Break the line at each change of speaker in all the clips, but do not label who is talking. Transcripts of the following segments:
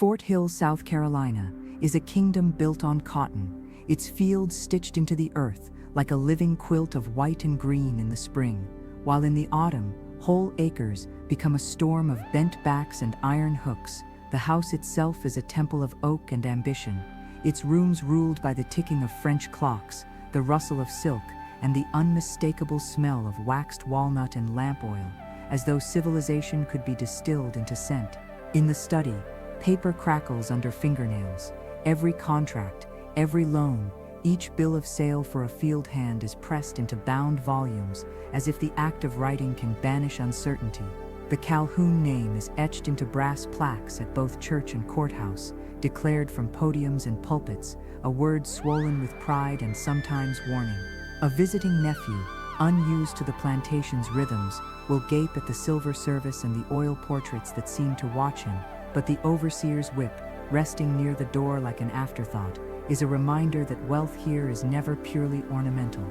Fort Hill, South Carolina, is a kingdom built on cotton, its fields stitched into the earth like a living quilt of white and green in the spring, while in the autumn, whole acres become a storm of bent backs and iron hooks. The house itself is a temple of oak and ambition, its rooms ruled by the ticking of French clocks, the rustle of silk, and the unmistakable smell of waxed walnut and lamp oil, as though civilization could be distilled into scent. In the study, paper crackles under fingernails. Every contract, every loan, each bill of sale for a field hand is pressed into bound volumes, as if the act of writing can banish uncertainty. The Calhoun name is etched into brass plaques at both church and courthouse, declared from podiums and pulpits, a word swollen with pride and sometimes warning. A visiting nephew, unused to the plantation's rhythms, will gape at the silver service and the oil portraits that seem to watch him, but the overseer's whip, resting near the door like an afterthought, is a reminder that wealth here is never purely ornamental.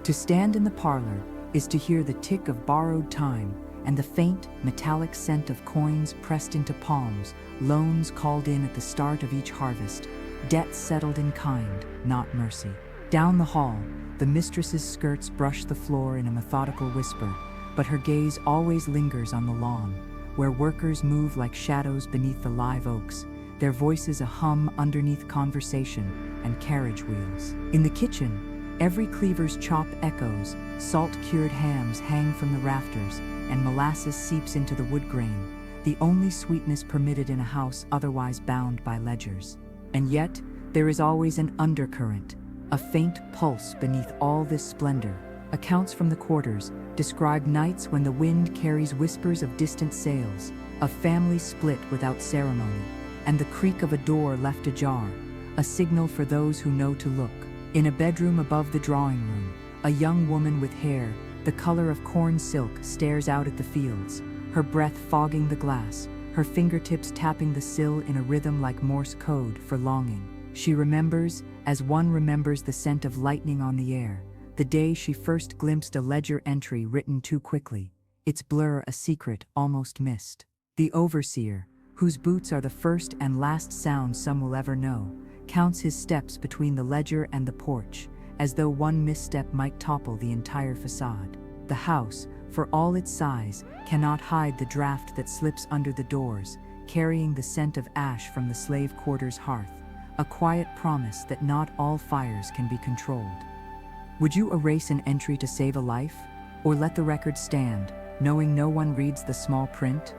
To stand in the parlor is to hear the tick of borrowed time and the faint, metallic scent of coins pressed into palms, loans called in at the start of each harvest, debts settled in kind, not mercy. Down the hall, the mistress's skirts brush the floor in a methodical whisper, but her gaze always lingers on the lawn, where workers move like shadows beneath the live oaks, their voices a hum underneath conversation and carriage wheels. In the kitchen, every cleaver's chop echoes, salt-cured hams hang from the rafters, and molasses seeps into the wood grain, the only sweetness permitted in a house otherwise bound by ledgers. And yet, there is always an undercurrent, a faint pulse beneath all this splendor. Accounts from the quarters describe nights when the wind carries whispers of distant sails, of family split without ceremony, and the creak of a door left ajar, a signal for those who know to look. In a bedroom above the drawing room, a young woman with hair the color of corn silk stares out at the fields, her breath fogging the glass, her fingertips tapping the sill in a rhythm like Morse code for longing. She remembers, as one remembers the scent of lightning on the air, the day she first glimpsed a ledger entry written too quickly, its blur a secret almost missed. The overseer, whose boots are the first and last sound some will ever know, counts his steps between the ledger and the porch, as though one misstep might topple the entire facade. The house, for all its size, cannot hide the draft that slips under the doors, carrying the scent of ash from the slave quarters' hearth, a quiet promise that not all fires can be controlled. Would you erase an entry to save a life, or let the record stand, knowing no one reads the small print?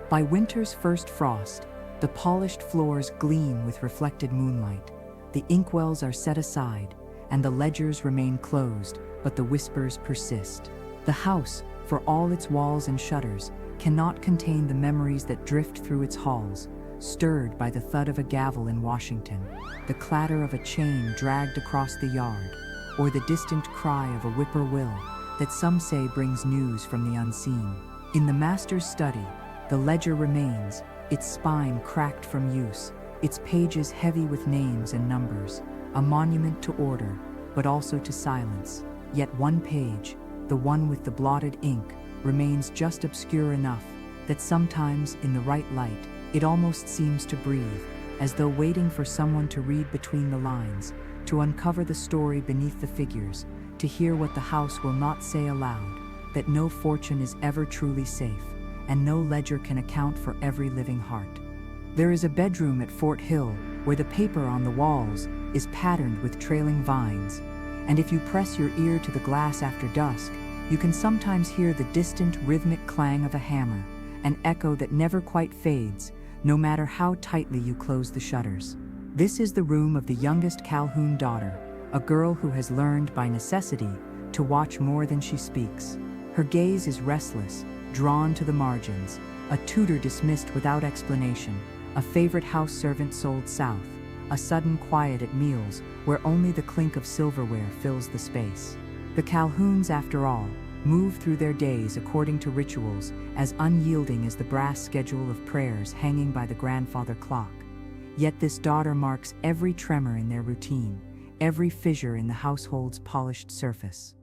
By winter's first frost, the polished floors gleam with reflected moonlight, the inkwells are set aside, and the ledgers remain closed, but the whispers persist. The house, for all its walls and shutters, cannot contain the memories that drift through its halls, stirred by the thud of a gavel in Washington, the clatter of a chain dragged across the yard, or the distant cry of a whippoorwill that some say brings news from the unseen. In the master's study, the ledger remains, its spine cracked from use, its pages heavy with names and numbers, a monument to order, but also to silence. Yet one page, the one with the blotted ink, remains just obscure enough that sometimes, in the right light, it almost seems to breathe, as though waiting for someone to read between the lines, to uncover the story beneath the figures, to hear what the house will not say aloud, that no fortune is ever truly safe, and no ledger can account for every living heart. There is a bedroom at Fort Hill where the paper on the walls is patterned with trailing vines, and if you press your ear to the glass after dusk, you can sometimes hear the distant rhythmic clang of a hammer, an echo that never quite fades, no matter how tightly you close the shutters. This is the room of the youngest Calhoun daughter, a girl who has learned by necessity to watch more than she speaks. Her gaze is restless, drawn to the margins, a tutor dismissed without explanation, a favorite house servant sold south, a sudden quiet at meals where only the clink of silverware fills the space. The Calhouns, after all, move through their days according to rituals as unyielding as the brass schedule of prayers hanging by the grandfather clock. Yet this daughter marks every tremor in their routine, every fissure in the household's polished surface.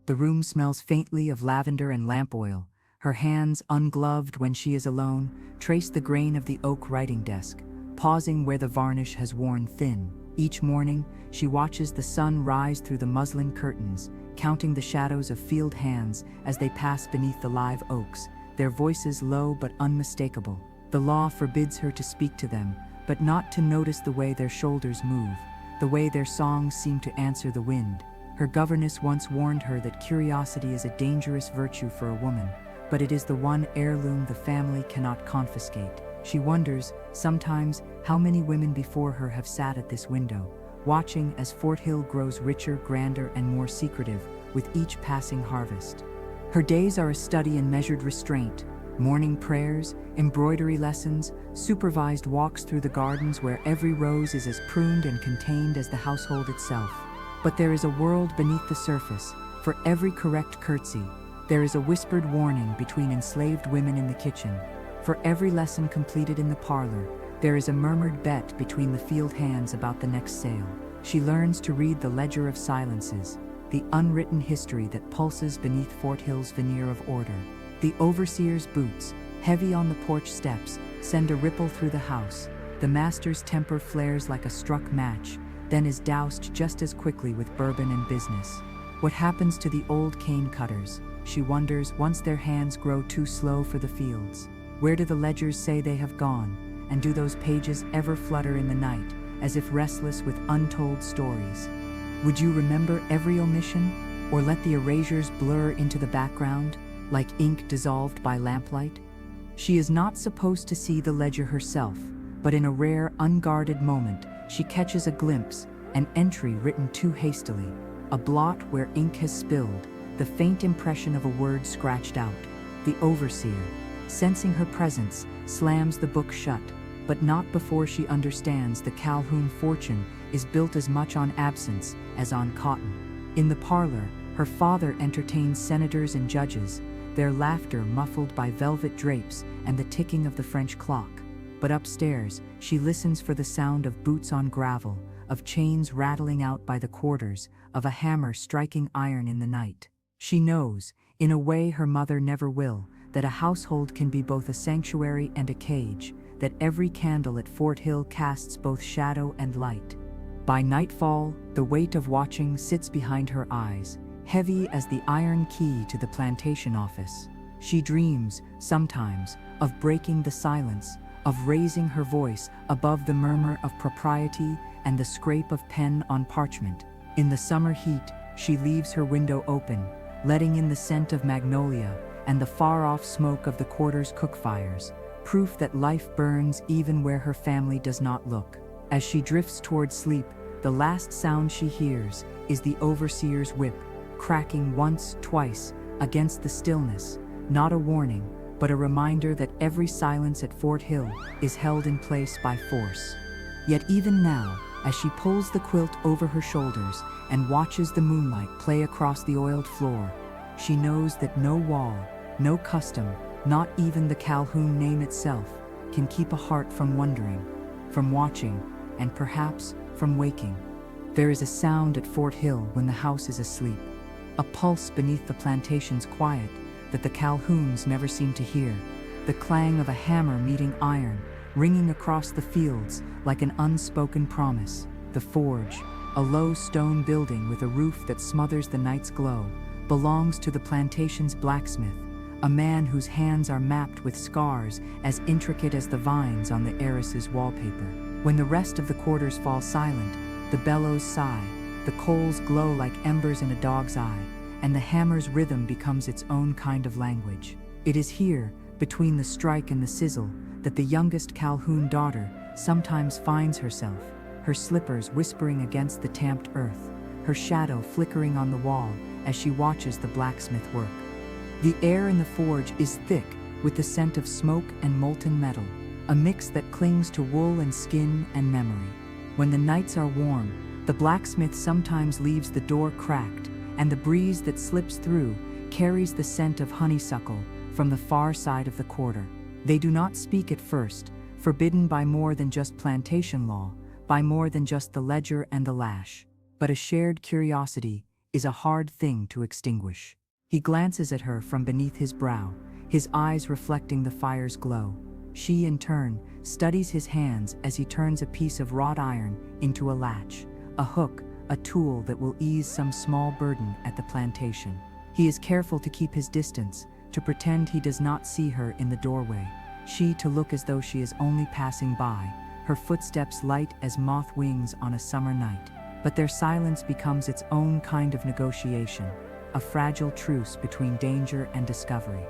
The room smells faintly of lavender and lamp oil. Her hands, ungloved when she is alone, trace the grain of the oak writing desk, pausing where the varnish has worn thin. Each morning, she watches the sun rise through the muslin curtains, counting the shadows of field hands as they pass beneath the live oaks, their voices low but unmistakable. The law forbids her to speak to them, but not to notice the way their shoulders move, the way their songs seem to answer the wind. Her governess once warned her that curiosity is a dangerous virtue for a woman, but it is the one heirloom the family cannot confiscate. She wonders, sometimes, how many women before her have sat at this window, watching as Fort Hill grows richer, grander, and more secretive with each passing harvest. Her days are a study in measured restraint: morning prayers, embroidery lessons, supervised walks through the gardens where every rose is as pruned and contained as the household itself. But there is a world beneath the surface. For every correct curtsy, there is a whispered warning between enslaved women in the kitchen. For every lesson completed in the parlor, there is a murmured bet between the field hands about the next sale. She learns to read the ledger of silences, the unwritten history that pulses beneath Fort Hill's veneer of order. The overseer's boots, heavy on the porch steps, send a ripple through the house. The master's temper flares like a struck match, then is doused just as quickly with bourbon and business. What happens to the old cane cutters, she wonders, once their hands grow too slow for the fields? Where do the ledgers say they have gone, and do those pages ever flutter in the night, as if restless with untold stories? Would you remember every omission, or let the erasures blur into the background, like ink dissolved by lamplight? She is not supposed to see the ledger herself, but in a rare, unguarded moment, she catches a glimpse, an entry written too hastily, a blot where ink has spilled, the faint impression of a word scratched out. The overseer, sensing her presence, slams the book shut, but not before she understands the Calhoun fortune is built as much on absence as on cotton. In the parlor, her father entertains senators and judges, their laughter muffled by velvet drapes and the ticking of the French clock. But upstairs, she listens for the sound of boots on gravel, of chains rattling out by the quarters, of a hammer striking iron in the night. She knows, in a way her mother never will, that a household can be both a sanctuary and a cage, that every candle at Fort Hill casts both shadow and light. By nightfall, the weight of watching sits behind her eyes, heavy as the iron key to the plantation office. She dreams, sometimes, of breaking the silence, of raising her voice above the murmur of propriety and the scrape of pen on parchment. In the summer heat, she leaves her window open, letting in the scent of magnolia and the far-off smoke of the quarter's cook fires, proof that life burns even where her family does not look. As she drifts toward sleep, the last sound she hears is the overseer's whip, cracking once, twice, against the stillness, not a warning, but a reminder that every silence at Fort Hill is held in place by force. Yet even now, as she pulls the quilt over her shoulders and watches the moonlight play across the oiled floor, she knows that no wall, no custom, not even the Calhoun name itself, can keep a heart from wondering, from watching, and perhaps from waking. There is a sound at Fort Hill when the house is asleep, a pulse beneath the plantation's quiet that the Calhouns never seem to hear, the clang of a hammer meeting iron, ringing across the fields like an unspoken promise. The forge, a low stone building with a roof that smothers the night's glow, belongs to the plantation's blacksmith, a man whose hands are mapped with scars as intricate as the vines on the heiress's wallpaper. When the rest of the quarters fall silent, the bellows sigh, the coals glow like embers in a dog's eye, and the hammer's rhythm becomes its own kind of language. It is here, between the strike and the sizzle, that the youngest Calhoun daughter sometimes finds herself, her slippers whispering against the tamped earth, her shadow flickering on the wall as she watches the blacksmith work. The air in the forge is thick with the scent of smoke and molten metal, a mix that clings to wool and skin and memory. When the nights are warm, the blacksmith sometimes leaves the door cracked, and the breeze that slips through carries the scent of honeysuckle from the far side of the quarter. They do not speak at first, forbidden by more than just plantation law, by more than just the ledger and the lash. But a shared curiosity is a hard thing to extinguish. He glances at her from beneath his brow, his eyes reflecting the fire's glow. She, in turn, studies his hands as he turns a piece of wrought iron into a latch, a hook, a tool that will ease some small burden at the plantation. He is careful to keep his distance, to pretend he does not see her in the doorway. She to look as though she is only passing by, her footsteps light as moth wings on a summer night. But their silence becomes its own kind of negotiation, a fragile truce between danger and discovery.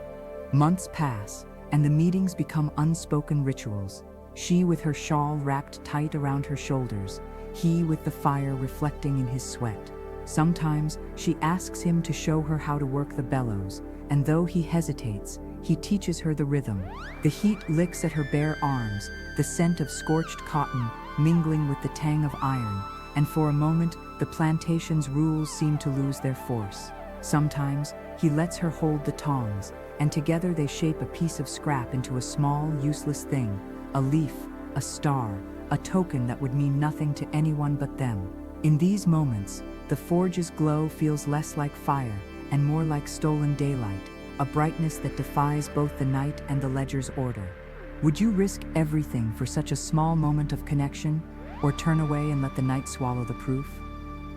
Months pass, and the meetings become unspoken rituals. She with her shawl wrapped tight around her shoulders, he with the fire reflecting in his sweat. Sometimes she asks him to show her how to work the bellows, and though he hesitates, he teaches her the rhythm. The heat licks at her bare arms, the scent of scorched cotton mingling with the tang of iron, and for a moment the plantation's rules seem to lose their force. Sometimes he lets her hold the tongs, and together they shape a piece of scrap into a small, useless thing, a leaf, a star, a token that would mean nothing to anyone but them. In these moments, the forge's glow feels less like fire and more like stolen daylight, a brightness that defies both the night and the ledger's order. Would you risk everything for such a small moment of connection, or turn away and let the night swallow the proof?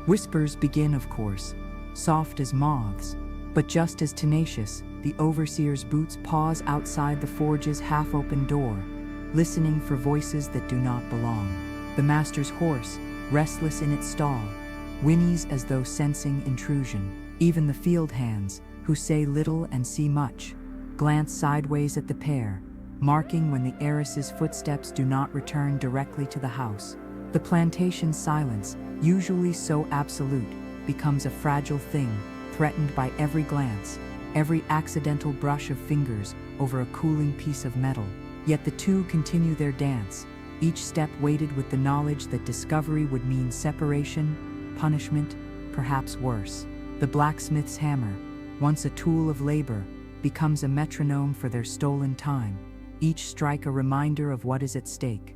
Whispers begin, of course, soft as moths, but just as tenacious. The overseer's boots pause outside the forge's half-open door, listening for voices that do not belong. The master's horse, restless in its stall, whinnies as though sensing intrusion. Even the field hands, who say little and see much, glance sideways at the pair, marking when the heiress's footsteps do not return directly to the house. The plantation's silence, usually so absolute, becomes a fragile thing, threatened by every glance, every accidental brush of fingers over a cooling piece of metal. Yet the two continue their dance, each step weighted with the knowledge that discovery would mean separation, punishment, perhaps worse. The blacksmith's hammer, once a tool of labor, becomes a metronome for their stolen time, each strike a reminder of what is at stake.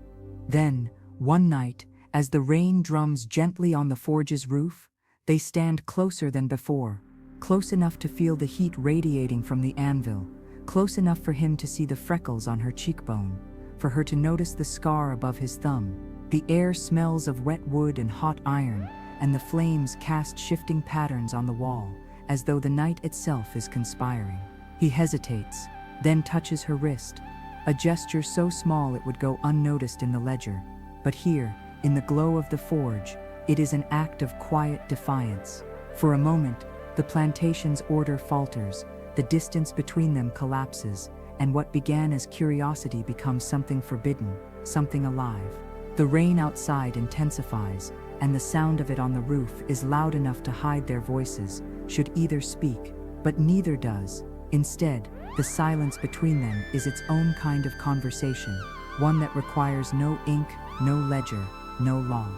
Then, one night, as the rain drums gently on the forge's roof, they stand closer than before, close enough to feel the heat radiating from the anvil, close enough for him to see the freckles on her cheekbone, for her to notice the scar above his thumb. The air smells of wet wood and hot iron, and the flames cast shifting patterns on the wall, as though the night itself is conspiring. He hesitates, then touches her wrist, a gesture so small it would go unnoticed in the ledger. But here, in the glow of the forge, it is an act of quiet defiance. For a moment, the plantation's order falters, the distance between them collapses, and what began as curiosity becomes something forbidden, something alive. The rain outside intensifies, and the sound of it on the roof is loud enough to hide their voices, should either speak, but neither does. Instead, the silence between them is its own kind of conversation, one that requires no ink, no ledger, no law.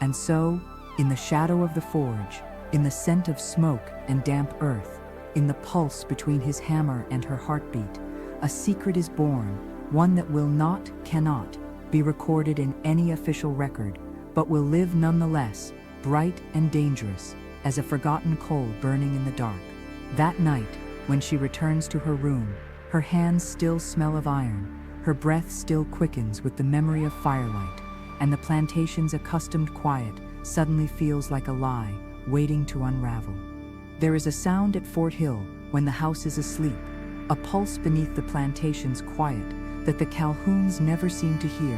And so, in the shadow of the forge, in the scent of smoke and damp earth, in the pulse between his hammer and her heartbeat, a secret is born, one that will not, cannot, be recorded in any official record, but will live nonetheless, bright and dangerous, as a forgotten coal burning in the dark. That night, when she returns to her room, her hands still smell of iron, her breath still quickens with the memory of firelight, and the plantation's accustomed quiet suddenly feels like a lie, waiting to unravel. There is a sound at Fort Hill when the house is asleep, a pulse beneath the plantation's quiet that the Calhouns never seem to hear,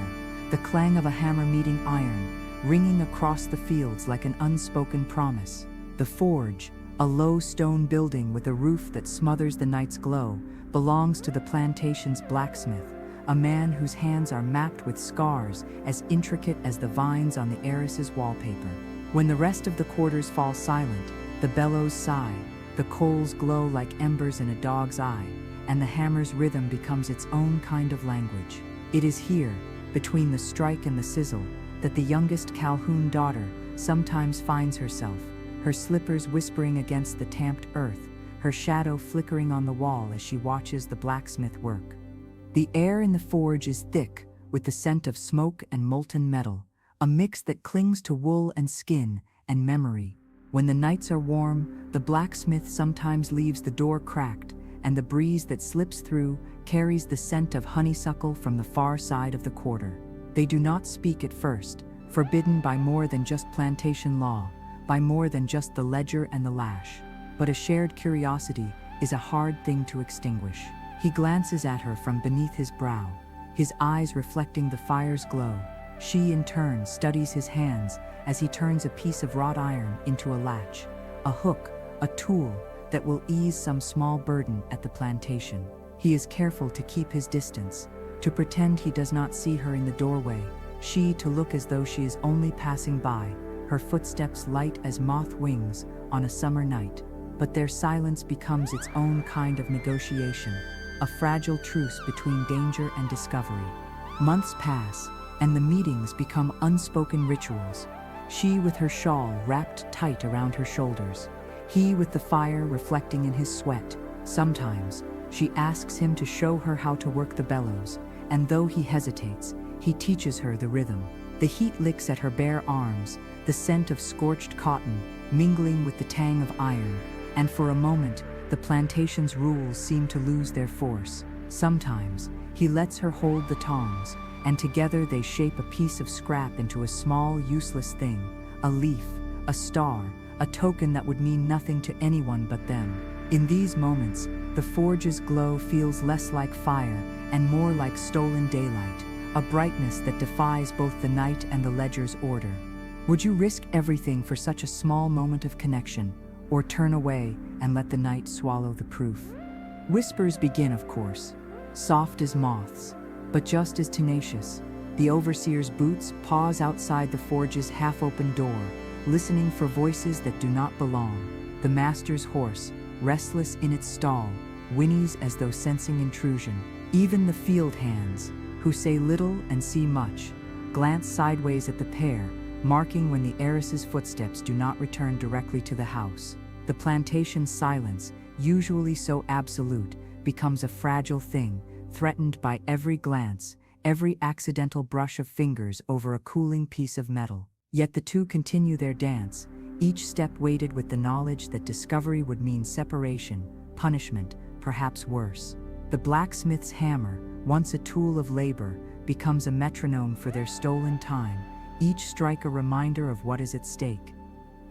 the clang of a hammer meeting iron, ringing across the fields like an unspoken promise. The forge, a low stone building with a roof that smothers the night's glow, belongs to the plantation's blacksmith, a man whose hands are mapped with scars as intricate as the vines on the heiress's wallpaper. When the rest of the quarters fall silent, the bellows sigh, the coals glow like embers in a dog's eye, and the hammer's rhythm becomes its own kind of language. It is here, between the strike and the sizzle, that the youngest Calhoun daughter sometimes finds herself, her slippers whispering against the tamped earth, her shadow flickering on the wall as she watches the blacksmith work. The air in the forge is thick with the scent of smoke and molten metal, a mix that clings to wool and skin and memory. When the nights are warm, the blacksmith sometimes leaves the door cracked, and the breeze that slips through carries the scent of honeysuckle from the far side of the quarter. They do not speak at first, forbidden by more than just plantation law, by more than just the ledger and the lash. But a shared curiosity is a hard thing to extinguish. He glances at her from beneath his brow, his eyes reflecting the fire's glow. She, in turn, studies his hands as he turns a piece of wrought iron into a latch, a hook, a tool that will ease some small burden at the plantation. He is careful to keep his distance, to pretend he does not see her in the doorway, she to look as though she is only passing by, her footsteps light as moth wings on a summer night. But their silence becomes its own kind of negotiation, a fragile truce between danger and discovery. Months pass, and the meetings become unspoken rituals. She with her shawl wrapped tight around her shoulders, he with the fire reflecting in his sweat. Sometimes, she asks him to show her how to work the bellows, and though he hesitates, he teaches her the rhythm. The heat licks at her bare arms, the scent of scorched cotton mingling with the tang of iron, and for a moment, the plantation's rules seem to lose their force. Sometimes, he lets her hold the tongs, and together they shape a piece of scrap into a small, useless thing, a leaf, a star, a token that would mean nothing to anyone but them. In these moments, the forge's glow feels less like fire and more like stolen daylight, a brightness that defies both the night and the ledger's order. Would you risk everything for such a small moment of connection, or turn away and let the night swallow the proof? Whispers begin, of course, soft as moths, but just as tenacious. The overseer's boots pause outside the forge's half-open door, listening for voices that do not belong. The master's horse, restless in its stall, whinnies as though sensing intrusion. Even the field hands, who say little and see much, glance sideways at the pair, marking when the heiress's footsteps do not return directly to the house. The plantation's silence, usually so absolute, becomes a fragile thing, threatened by every glance, every accidental brush of fingers over a cooling piece of metal. Yet the two continue their dance, each step weighted with the knowledge that discovery would mean separation, punishment, perhaps worse. The blacksmith's hammer, once a tool of labor, becomes a metronome for their stolen time, each strike a reminder of what is at stake.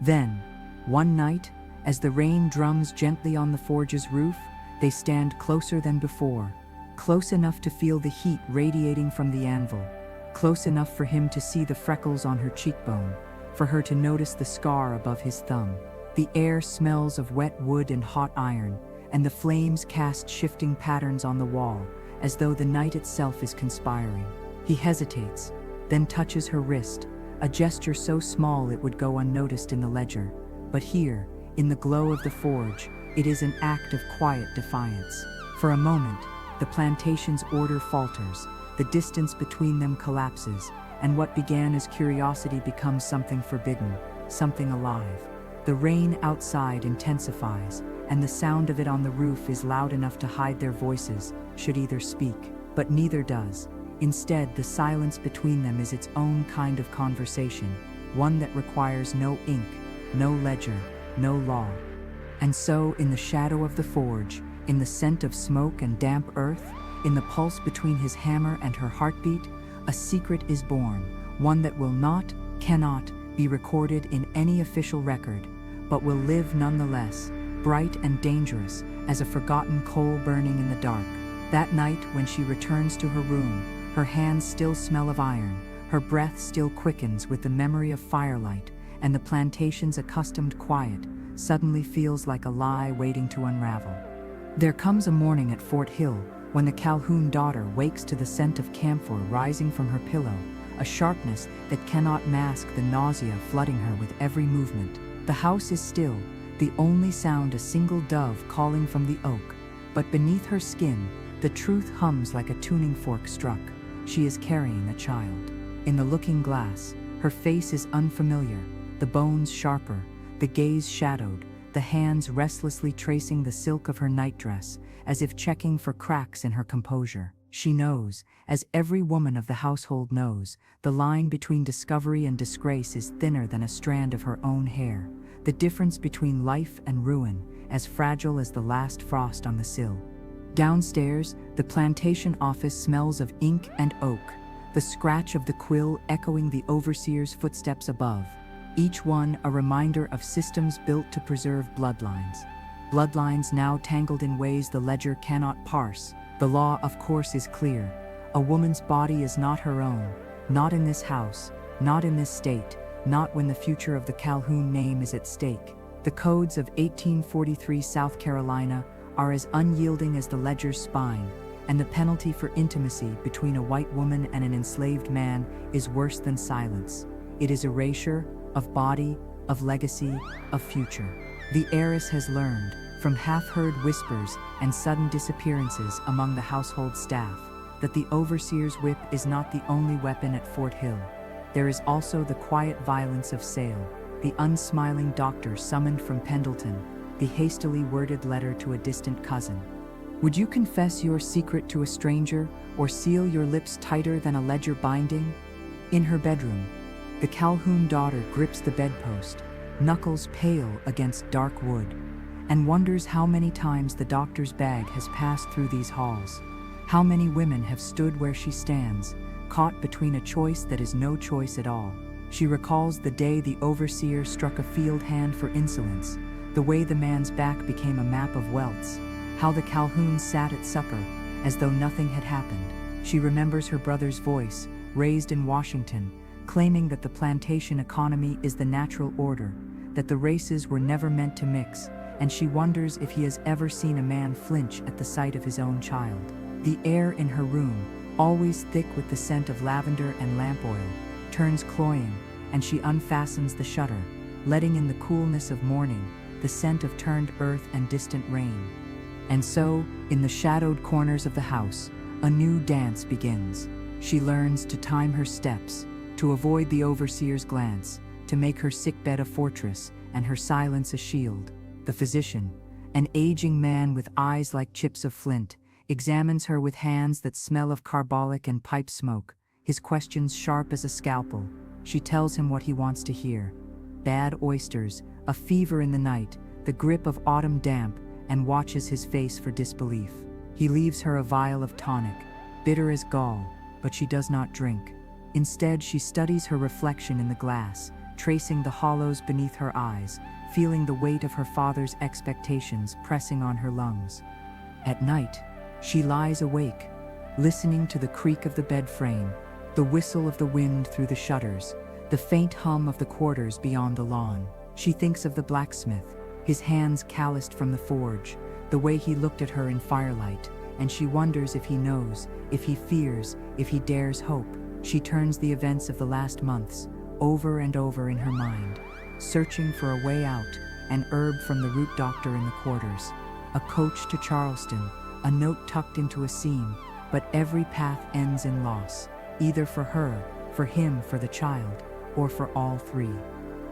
Then, one night, as the rain drums gently on the forge's roof, they stand closer than before, close enough to feel the heat radiating from the anvil, close enough for him to see the freckles on her cheekbone, for her to notice the scar above his thumb. The air smells of wet wood and hot iron, and the flames cast shifting patterns on the wall, as though the night itself is conspiring. He hesitates, then touches her wrist, a gesture so small it would go unnoticed in the ledger. But here, in the glow of the forge, it is an act of quiet defiance. For a moment, the plantation's order falters, the distance between them collapses, and what began as curiosity becomes something forbidden, something alive. The rain outside intensifies, and the sound of it on the roof is loud enough to hide their voices, should either speak, but neither does. Instead, the silence between them is its own kind of conversation, one that requires no ink, no ledger, no law. And so, in the shadow of the forge, in the scent of smoke and damp earth, in the pulse between his hammer and her heartbeat, a secret is born, one that will not, cannot, be recorded in any official record, but will live nonetheless, bright and dangerous as a forgotten coal burning in the dark. That night, when she returns to her room, her hands still smell of iron, her breath still quickens with the memory of firelight, and the plantation's accustomed quiet suddenly feels like a lie waiting to unravel. There comes a morning at Fort Hill when the Calhoun daughter wakes to the scent of camphor rising from her pillow, a sharpness that cannot mask the nausea flooding her with every movement. The house is still, the only sound a single dove calling from the oak, but beneath her skin, the truth hums like a tuning fork struck. She is carrying a child. In the looking glass, her face is unfamiliar, the bones sharper, the gaze shadowed, the hands restlessly tracing the silk of her nightdress, as if checking for cracks in her composure. She knows, as every woman of the household knows, the line between discovery and disgrace is thinner than a strand of her own hair. the difference between life and ruin, as fragile as the last frost on the sill. Downstairs, the plantation office smells of ink and oak, the scratch of the quill echoing the overseer's footsteps above, each one a reminder of systems built to preserve bloodlines. Bloodlines now tangled in ways the ledger cannot parse. The law, of course, is clear. A woman's body is not her own, not in this house, not in this state, not when the future of the Calhoun name is at stake. The codes of 1843 South Carolina are as unyielding as the ledger's spine, and the penalty for intimacy between a white woman and an enslaved man is worse than silence. It is erasure of body, of legacy, of future. The heiress has learned, from half-heard whispers and sudden disappearances among the household staff, that the overseer's whip is not the only weapon at Fort Hill. There is also the quiet violence of Sale, the unsmiling doctor summoned from Pendleton, the hastily worded letter to a distant cousin. Would you confess your secret to a stranger, or seal your lips tighter than a ledger binding? In her bedroom, the Calhoun daughter grips the bedpost, knuckles pale against dark wood, and wonders how many times the doctor's bag has passed through these halls. How many women have stood where she stands, caught between a choice that is no choice at all. She recalls the day the overseer struck a field hand for insolence, the way the man's back became a map of welts, how the Calhouns sat at supper, as though nothing had happened. She remembers her brother's voice, raised in Washington, claiming that the plantation economy is the natural order, that the races were never meant to mix, and she wonders if he has ever seen a man flinch at the sight of his own child. The air in her room, always thick with the scent of lavender and lamp oil, turns cloying, and she unfastens the shutter, letting in the coolness of morning, the scent of turned earth and distant rain. And so, in the shadowed corners of the house, a new dance begins. She learns to time her steps, to avoid the overseer's glance, to make her sickbed a fortress and her silence a shield. The physician, an aging man with eyes like chips of flint, examines her with hands that smell of carbolic and pipe smoke, his questions sharp as a scalpel. She tells him what he wants to hear. Bad oysters, a fever in the night, the grip of autumn damp, and watches his face for disbelief. He leaves her a vial of tonic, bitter as gall, but she does not drink. Instead, she studies her reflection in the glass, tracing the hollows beneath her eyes, feeling the weight of her father's expectations pressing on her lungs. At night, she lies awake, listening to the creak of the bed frame, the whistle of the wind through the shutters, the faint hum of the quarters beyond the lawn. She thinks of the blacksmith, his hands calloused from the forge, the way he looked at her in firelight, and she wonders if he knows, if he fears, if he dares hope. She turns the events of the last months over and over in her mind, searching for a way out, an herb from the root doctor in the quarters, a coach to Charleston, a note tucked into a seam, but every path ends in loss, either for her, for him, for the child, or for all three.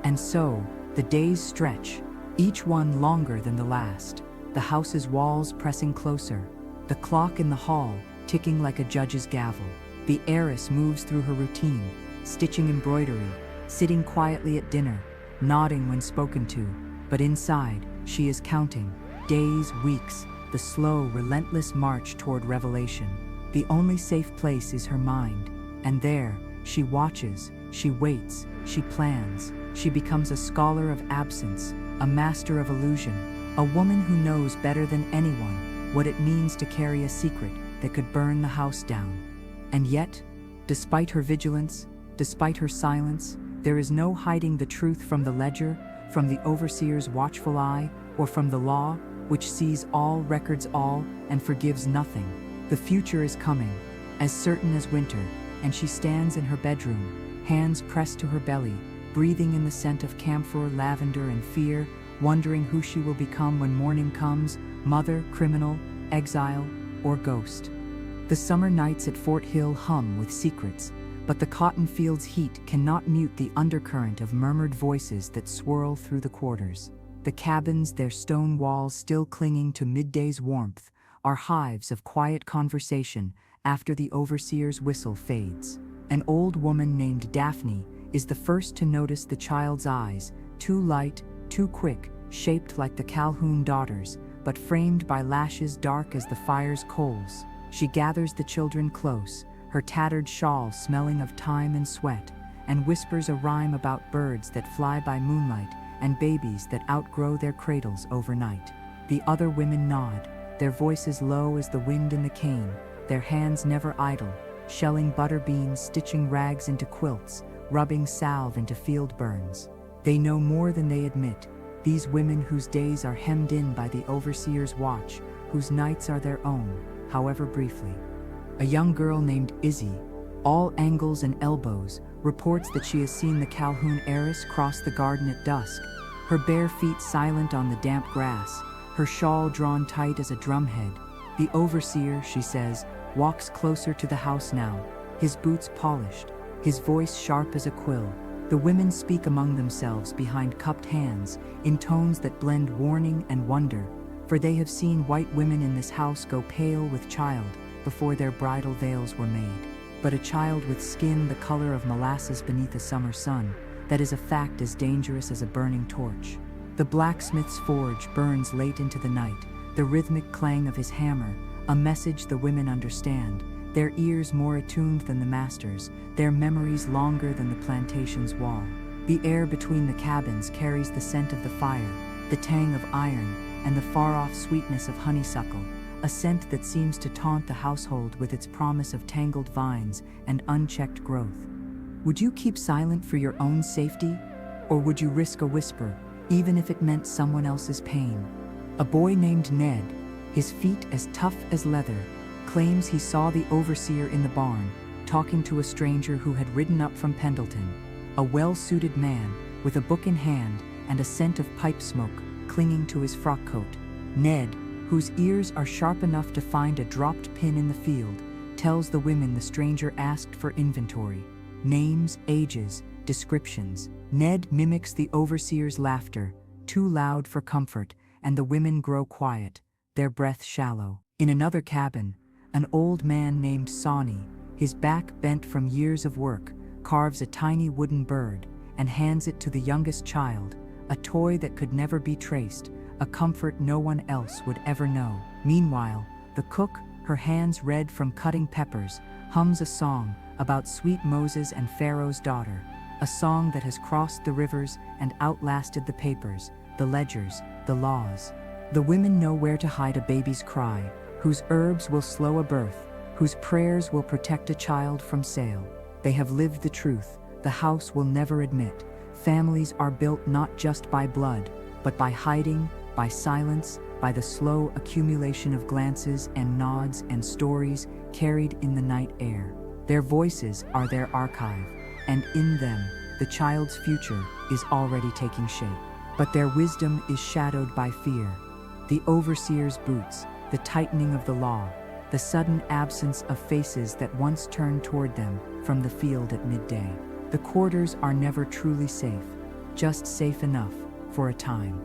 And so, the days stretch, each one longer than the last, the house's walls pressing closer, the clock in the hall ticking like a judge's gavel. The heiress moves through her routine, stitching embroidery, sitting quietly at dinner, nodding when spoken to, but inside, she is counting, days, weeks, the slow, relentless march toward revelation. The only safe place is her mind, and there, she watches, she waits, she plans, she becomes a scholar of absence, a master of illusion, a woman who knows better than anyone what it means to carry a secret that could burn the house down. And yet, despite her vigilance, despite her silence, there is no hiding the truth from the ledger, from the overseer's watchful eye, or from the law, which sees all, records all, and forgives nothing. The future is coming, as certain as winter, and she stands in her bedroom, hands pressed to her belly, breathing in the scent of camphor, lavender, and fear, wondering who she will become when morning comes, mother, criminal, exile, or ghost. The summer nights at Fort Hill hum with secrets, but the cotton field's heat cannot mute the undercurrent of murmured voices that swirl through the quarters. The cabins, their stone walls still clinging to midday's warmth, are hives of quiet conversation after the overseer's whistle fades. An old woman named Daphne is the first to notice the child's eyes, too light, too quick, shaped like the Calhoun daughters, but framed by lashes dark as the fire's coals. She gathers the children close, her tattered shawl smelling of time and sweat, and whispers a rhyme about birds that fly by moonlight and babies that outgrow their cradles overnight. The other women nod, their voices low as the wind in the cane, their hands never idle, shelling butter beans, stitching rags into quilts, rubbing salve into field burns. They know more than they admit, these women whose days are hemmed in by the overseer's watch, whose nights are their own, however briefly. A young girl named Izzy, all angles and elbows, reports that she has seen the Calhoun heiress cross the garden at dusk, her bare feet silent on the damp grass, her shawl drawn tight as a drumhead. The overseer, she says, walks closer to the house now, his boots polished, his voice sharp as a quill. The women speak among themselves behind cupped hands, in tones that blend warning and wonder, for they have seen white women in this house go pale with child before their bridal veils were made. But a child with skin the color of molasses beneath a summer sun, that is a fact as dangerous as a burning torch. The blacksmith's forge burns late into the night, the rhythmic clang of his hammer, a message the women understand, their ears more attuned than the master's, their memories longer than the plantation's wall. The air between the cabins carries the scent of the fire, the tang of iron, and the far-off sweetness of honeysuckle, a scent that seems to taunt the household with its promise of tangled vines and unchecked growth. Would you keep silent for your own safety? Or would you risk a whisper, even if it meant someone else's pain? A boy named Ned, his feet as tough as leather, claims he saw the overseer in the barn, talking to a stranger who had ridden up from Pendleton, a well-suited man with a book in hand and a scent of pipe smoke clinging to his frock coat. Ned, whose ears are sharp enough to find a dropped pin in the field, tells the women the stranger asked for inventory, names, ages, descriptions. Ned mimics the overseer's laughter, too loud for comfort, and the women grow quiet, their breath shallow. In another cabin, an old man named Sawney, his back bent from years of work, carves a tiny wooden bird and hands it to the youngest child, a toy that could never be traced, a comfort no one else would ever know. Meanwhile, the cook, her hands red from cutting peppers, hums a song about sweet Moses and Pharaoh's daughter, a song that has crossed the rivers and outlasted the papers, the ledgers, the laws. The women know where to hide a baby's cry, whose herbs will slow a birth, whose prayers will protect a child from sale. They have lived the truth, the house will never admit. Families are built not just by blood, but by hiding, by silence, by the slow accumulation of glances and nods and stories carried in the night air. Their voices are their archive, and in them, the child's future is already taking shape. But their wisdom is shadowed by fear. The overseer's boots, the tightening of the law, the sudden absence of faces that once turned toward them from the field at midday. The quarters are never truly safe, just safe enough for a time.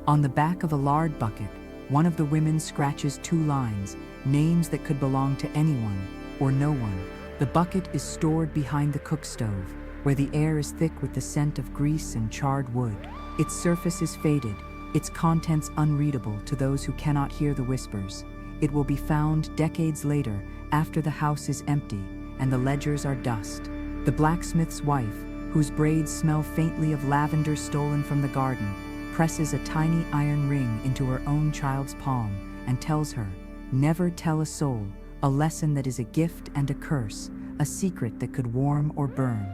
On the back of a lard bucket, one of the women scratches 2 lines, names that could belong to anyone or no one. The bucket is stored behind the cook stove, where the air is thick with the scent of grease and charred wood. Its surface is faded, its contents unreadable to those who cannot hear the whispers. It will be found decades later, after the house is empty and the ledgers are dust. The blacksmith's wife, whose braids smell faintly of lavender stolen from the garden, presses a tiny iron ring into her own child's palm and tells her, "Never tell a soul," a lesson that is a gift and a curse, a secret that could warm or burn.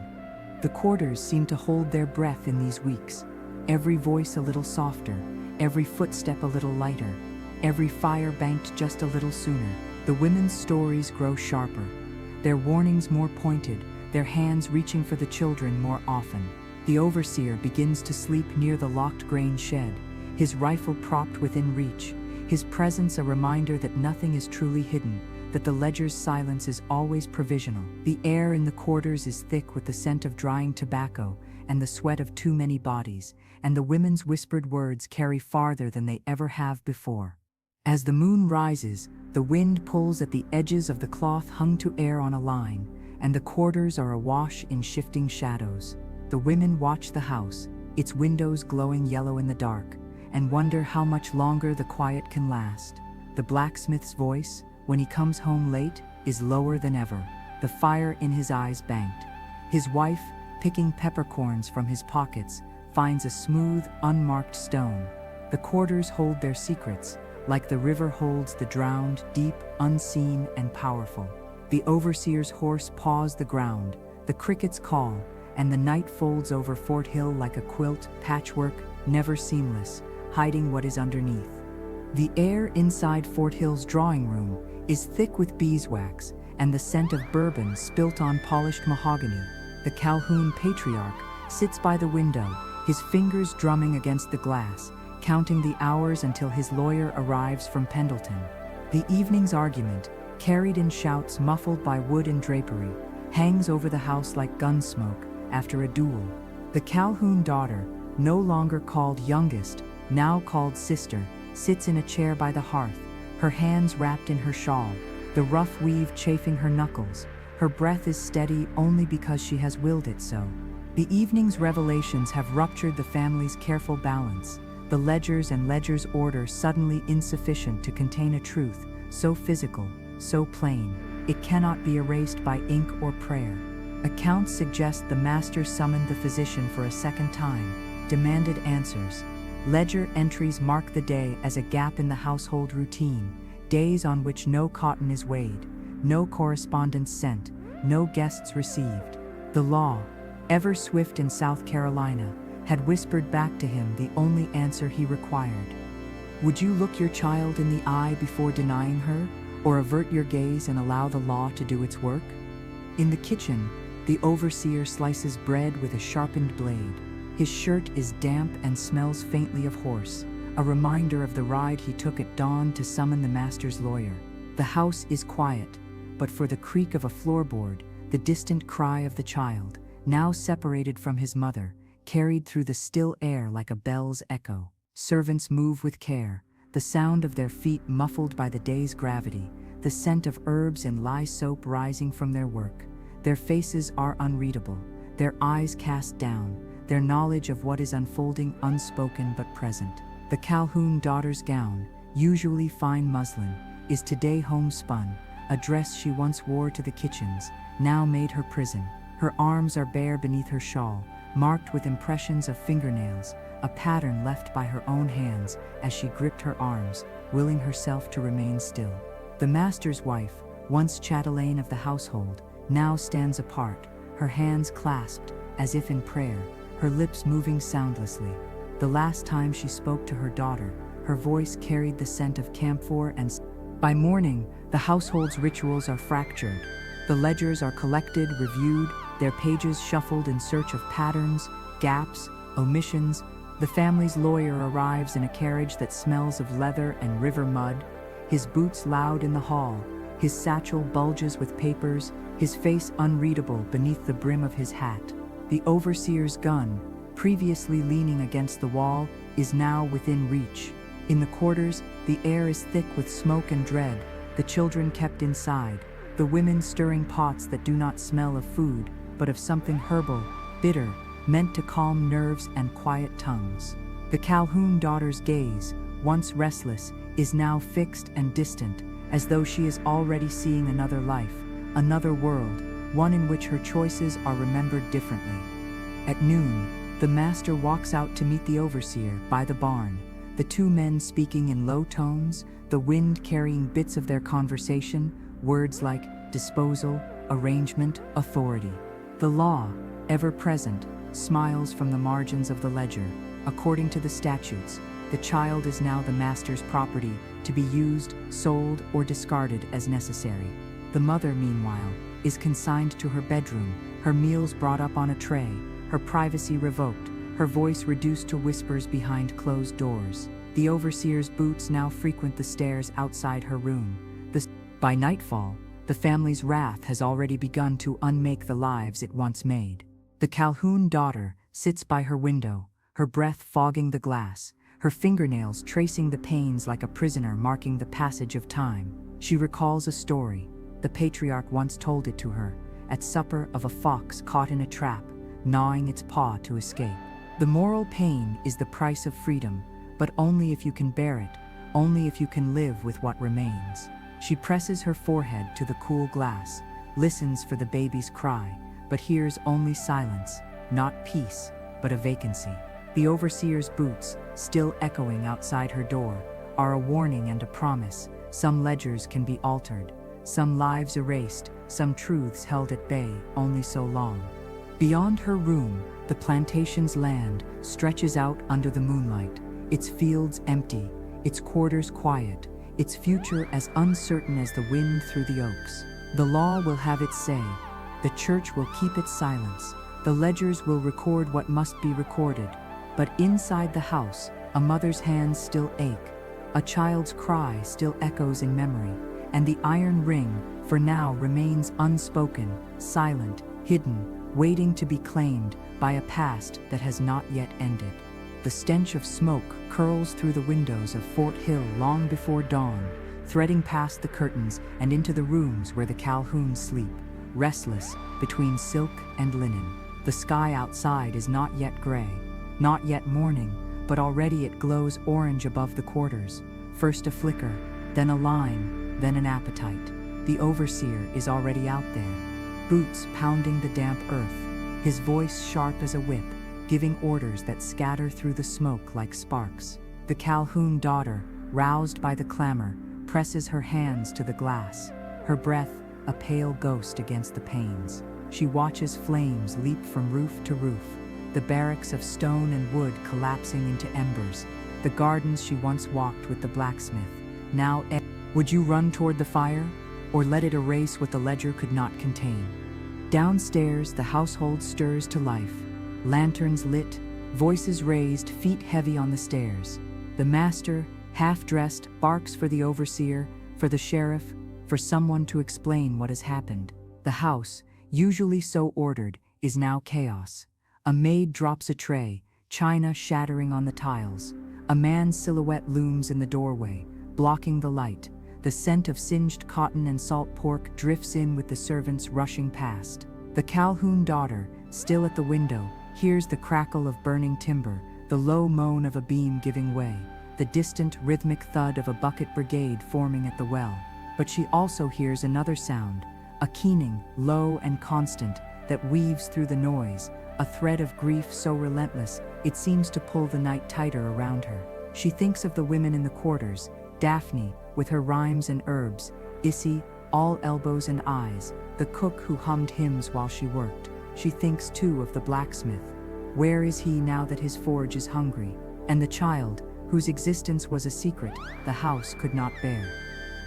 The quarters seem to hold their breath in these weeks, every voice a little softer, every footstep a little lighter, every fire banked just a little sooner. The women's stories grow sharper, their warnings more pointed, their hands reaching for the children more often. The overseer begins to sleep near the locked grain shed, his rifle propped within reach, his presence a reminder that nothing is truly hidden, that the ledger's silence is always provisional. The air in the quarters is thick with the scent of drying tobacco and the sweat of too many bodies, and the women's whispered words carry farther than they ever have before. As the moon rises, the wind pulls at the edges of the cloth hung to air on a line, and the quarters are awash in shifting shadows. The women watch the house, its windows glowing yellow in the dark, and wonder how much longer the quiet can last. The blacksmith's voice, when he comes home late, is lower than ever, the fire in his eyes banked. His wife, picking peppercorns from his pockets, finds a smooth, unmarked stone. The quarters hold their secrets, like the river holds the drowned, deep, unseen, and powerful. The overseer's horse paws the ground, the crickets call, and the night folds over Fort Hill like a quilt, patchwork, never seamless, hiding what is underneath. The air inside Fort Hill's drawing room is thick with beeswax and the scent of bourbon spilt on polished mahogany. The Calhoun patriarch sits by the window, his fingers drumming against the glass, counting the hours until his lawyer arrives from Pendleton. The evening's argument, carried in shouts muffled by wood and drapery, hangs over the house like gun smoke after a duel. The Calhoun daughter, no longer called youngest, now called sister, sits in a chair by the hearth, her hands wrapped in her shawl, the rough weave chafing her knuckles. Her breath is steady only because she has willed it so. The evening's revelations have ruptured the family's careful balance, the ledgers and ledger's order suddenly insufficient to contain a truth so physical, so plain, it cannot be erased by ink or prayer. Accounts suggest the master summoned the physician for a second time, demanded answers. Ledger entries mark the day as a gap in the household routine, days on which no cotton is weighed, no correspondence sent, no guests received. The law, ever swift in South Carolina, had whispered back to him the only answer he required. Would you look your child in the eye before denying her, or avert your gaze and allow the law to do its work? In the kitchen, the overseer slices bread with a sharpened blade. His shirt is damp and smells faintly of horse, a reminder of the ride he took at dawn to summon the master's lawyer. The house is quiet, but for the creak of a floorboard, the distant cry of the child, now separated from his mother, carried through the still air like a bell's echo. Servants move with care, the sound of their feet muffled by the day's gravity, the scent of herbs and lye soap rising from their work. Their faces are unreadable, their eyes cast down, their knowledge of what is unfolding unspoken but present. The Calhoun daughter's gown, usually fine muslin, is today homespun, a dress she once wore to the kitchens, now made her prison. Her arms are bare beneath her shawl, marked with impressions of fingernails, a pattern left by her own hands as she gripped her arms, willing herself to remain still. The master's wife, once chatelaine of the household, now stands apart, her hands clasped, as if in prayer, her lips moving soundlessly. The last time she spoke to her daughter, her voice carried the scent of camphor and by morning, the household's rituals are fractured. The ledgers are collected, reviewed, their pages shuffled in search of patterns, gaps, omissions. The family's lawyer arrives in a carriage that smells of leather and river mud, his boots loud in the hall, his satchel bulges with papers, his face unreadable beneath the brim of his hat. The overseer's gun, previously leaning against the wall, is now within reach. In the quarters, the air is thick with smoke and dread, the children kept inside, the women stirring pots that do not smell of food, but of something herbal, bitter, meant to calm nerves and quiet tongues. The Calhoun daughter's gaze, once restless, is now fixed and distant, as though she is already seeing another life, another world, one in which her choices are remembered differently. At noon, the master walks out to meet the overseer by the barn, the two men speaking in low tones, the wind carrying bits of their conversation, words like disposal, arrangement, authority. The law, ever present, smiles from the margins of the ledger. According to the statutes, the child is now the master's property, to be used, sold, or discarded as necessary. The mother, meanwhile, is consigned to her bedroom, her meals brought up on a tray, her privacy revoked, her voice reduced to whispers behind closed doors. The overseer's boots now frequent the stairs outside her room. By nightfall, the family's wrath has already begun to unmake the lives it once made. The Calhoun daughter sits by her window, her breath fogging the glass, her fingernails tracing the panes like a prisoner marking the passage of time. She recalls a story. The patriarch once told it to her, at supper, of a fox caught in a trap, gnawing its paw to escape. The moral pain is the price of freedom, but only if you can bear it, only if you can live with what remains. She presses her forehead to the cool glass, listens for the baby's cry, but hears only silence, not peace, but a vacancy. The overseer's boots, still echoing outside her door, are a warning and a promise. Some ledgers can be altered, some lives erased, some truths held at bay only so long. Beyond her room, the plantation's land stretches out under the moonlight, its fields empty, its quarters quiet, its future as uncertain as the wind through the oaks. The law will have its say, the church will keep its silence, the ledgers will record what must be recorded. But inside the house, a mother's hands still ache, a child's cry still echoes in memory, and the iron ring, for now, remains unspoken, silent, hidden, waiting to be claimed by a past that has not yet ended. The stench of smoke curls through the windows of Fort Hill long before dawn, threading past the curtains and into the rooms where the Calhouns sleep, restless between silk and linen. The sky outside is not yet gray, not yet morning, but already it glows orange above the quarters, first a flicker, then a line, then an appetite. The overseer is already out there, boots pounding the damp earth, his voice sharp as a whip, giving orders that scatter through the smoke like sparks. The Calhoun daughter, roused by the clamor, presses her hands to the glass, her breath a pale ghost against the panes. She watches flames leap from roof to roof, the barracks of stone and wood collapsing into embers, the gardens she once walked with the blacksmith, now would you run toward the fire, or let it erase what the ledger could not contain? Downstairs, the household stirs to life, lanterns lit, voices raised, feet heavy on the stairs. The master, half-dressed, barks for the overseer, for the sheriff, for someone to explain what has happened. The house, usually so ordered, is now chaos. A maid drops a tray, china shattering on the tiles. A man's silhouette looms in the doorway, blocking the light. The scent of singed cotton and salt pork drifts in with the servants rushing past. The Calhoun daughter, still at the window, hears the crackle of burning timber, the low moan of a beam giving way, the distant rhythmic thud of a bucket brigade forming at the well. But she also hears another sound, a keening, low and constant, that weaves through the noise, a thread of grief so relentless it seems to pull the night tighter around her. She thinks of the women in the quarters, Daphne, with her rhymes and herbs, Issy, all elbows and eyes, the cook who hummed hymns while she worked. She thinks too of the blacksmith. Where is he now that his forge is hungry? And the child, whose existence was a secret the house could not bear.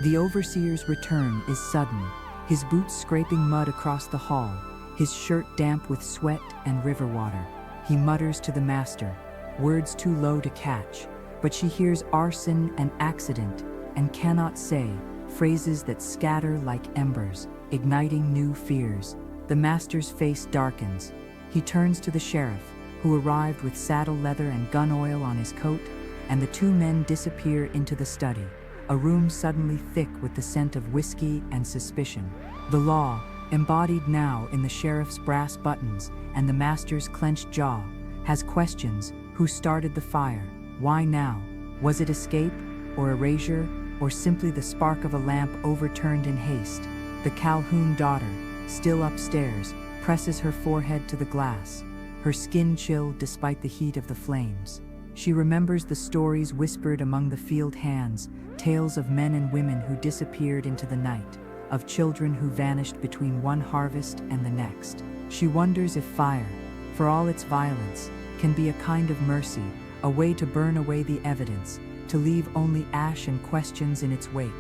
The overseer's return is sudden, his boots scraping mud across the hall, his shirt damp with sweat and river water. He mutters to the master, words too low to catch, but she hears arson and accident and cannot say, phrases that scatter like embers, igniting new fears. The master's face darkens. He turns to the sheriff, who arrived with saddle leather and gun oil on his coat, and the two men disappear into the study, a room suddenly thick with the scent of whiskey and suspicion. The law, embodied now in the sheriff's brass buttons and the master's clenched jaw, has questions: who started the fire? Why now? Was it escape, or erasure, or simply the spark of a lamp overturned in haste? The Calhoun daughter, still upstairs, presses her forehead to the glass, her skin chill despite the heat of the flames. She remembers the stories whispered among the field hands, tales of men and women who disappeared into the night, of children who vanished between one harvest and the next. She wonders if fire, for all its violence, can be a kind of mercy, a way to burn away the evidence, to leave only ash and questions in its wake.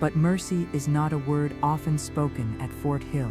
But mercy is not a word often spoken at Fort Hill,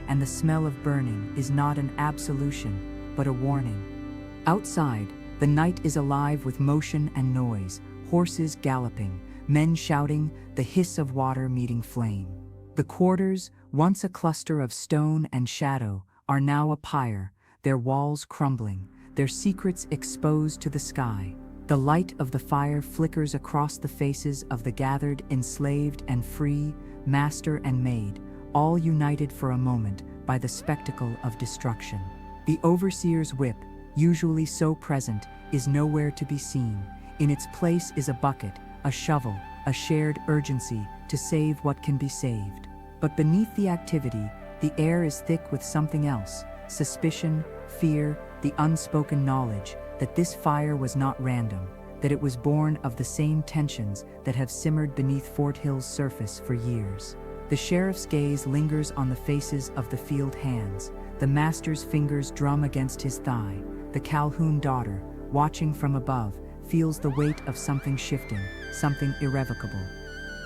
and the smell of burning is not an absolution, but a warning. Outside, the night is alive with motion and noise, horses galloping, men shouting, the hiss of water meeting flame. The quarters, once a cluster of stone and shadow, are now a pyre, their walls crumbling, their secrets exposed to the sky. The light of the fire flickers across the faces of the gathered, enslaved and free, master and maid, all united for a moment by the spectacle of destruction. The overseer's whip, usually so present, is nowhere to be seen. In its place is a bucket, a shovel, a shared urgency to save what can be saved. But beneath the activity, the air is thick with something else: suspicion, fear, the unspoken knowledge that this fire was not random, that it was born of the same tensions that have simmered beneath Fort Hill's surface for years. The sheriff's gaze lingers on the faces of the field hands. The master's fingers drum against his thigh. The Calhoun daughter, watching from above, feels the weight of something shifting, something irrevocable.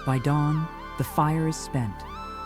By dawn, the fire is spent,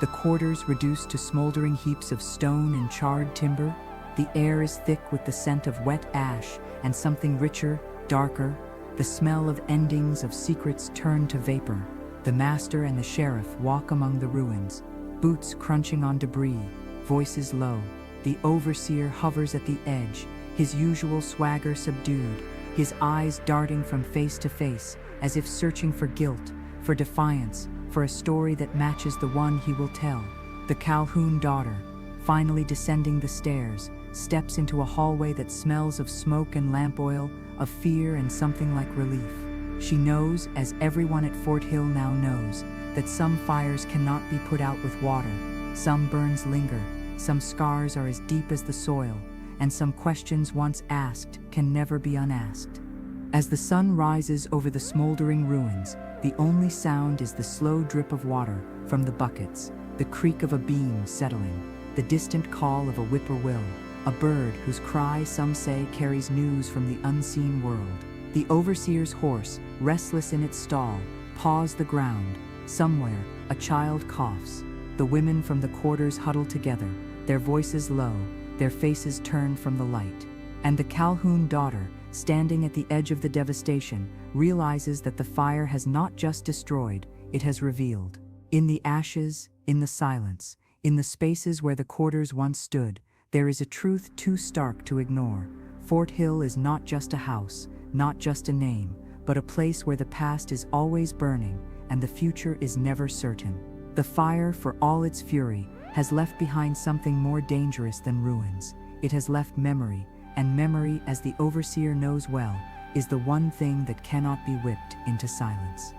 the quarters reduced to smoldering heaps of stone and charred timber. The air is thick with the scent of wet ash and something richer, darker, the smell of endings, of secrets turned to vapor. The master and the sheriff walk among the ruins, boots crunching on debris, voices low. The overseer hovers at the edge, his usual swagger subdued, his eyes darting from face to face, as if searching for guilt, for defiance, for a story that matches the one he will tell. The Calhoun daughter, finally descending the stairs, steps into a hallway that smells of smoke and lamp oil, of fear and something like relief. She knows, as everyone at Fort Hill now knows, that some fires cannot be put out with water, some burns linger, some scars are as deep as the soil, and some questions once asked can never be unasked. As the sun rises over the smoldering ruins, the only sound is the slow drip of water from the buckets, the creak of a beam settling, the distant call of a whippoorwill, a bird whose cry, some say, carries news from the unseen world. The overseer's horse, restless in its stall, paws the ground. Somewhere, a child coughs. The women from the quarters huddle together, their voices low, their faces turned from the light. And the Calhoun daughter, standing at the edge of the devastation, realizes that the fire has not just destroyed, it has revealed. In the ashes, in the silence, in the spaces where the quarters once stood, there is a truth too stark to ignore. Fort Hill is not just a house, not just a name, but a place where the past is always burning and the future is never certain. The fire, for all its fury, has left behind something more dangerous than ruins. It has left memory, and memory, as the overseer knows well, is the one thing that cannot be whipped into silence.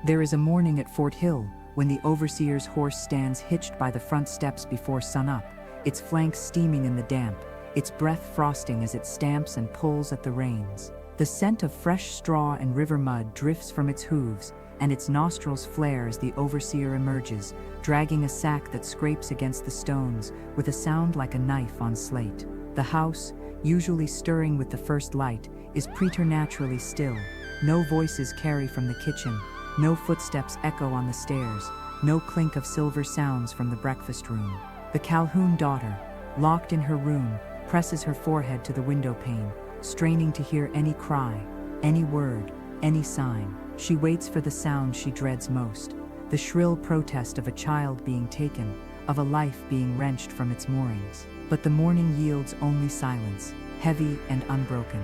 There is a morning at Fort Hill when the overseer's horse stands hitched by the front steps before sunup, its flanks steaming in the damp, its breath frosting as it stamps and pulls at the reins. The scent of fresh straw and river mud drifts from its hooves, and its nostrils flare as the overseer emerges, dragging a sack that scrapes against the stones with a sound like a knife on slate. The house, usually stirring with the first light, is preternaturally still. No voices carry from the kitchen, no footsteps echo on the stairs, no clink of silver sounds from the breakfast room. The Calhoun daughter, locked in her room, presses her forehead to the window pane, straining to hear any cry, any word, any sign. She waits for the sound she dreads most, the shrill protest of a child being taken, of a life being wrenched from its moorings. But the morning yields only silence, heavy and unbroken.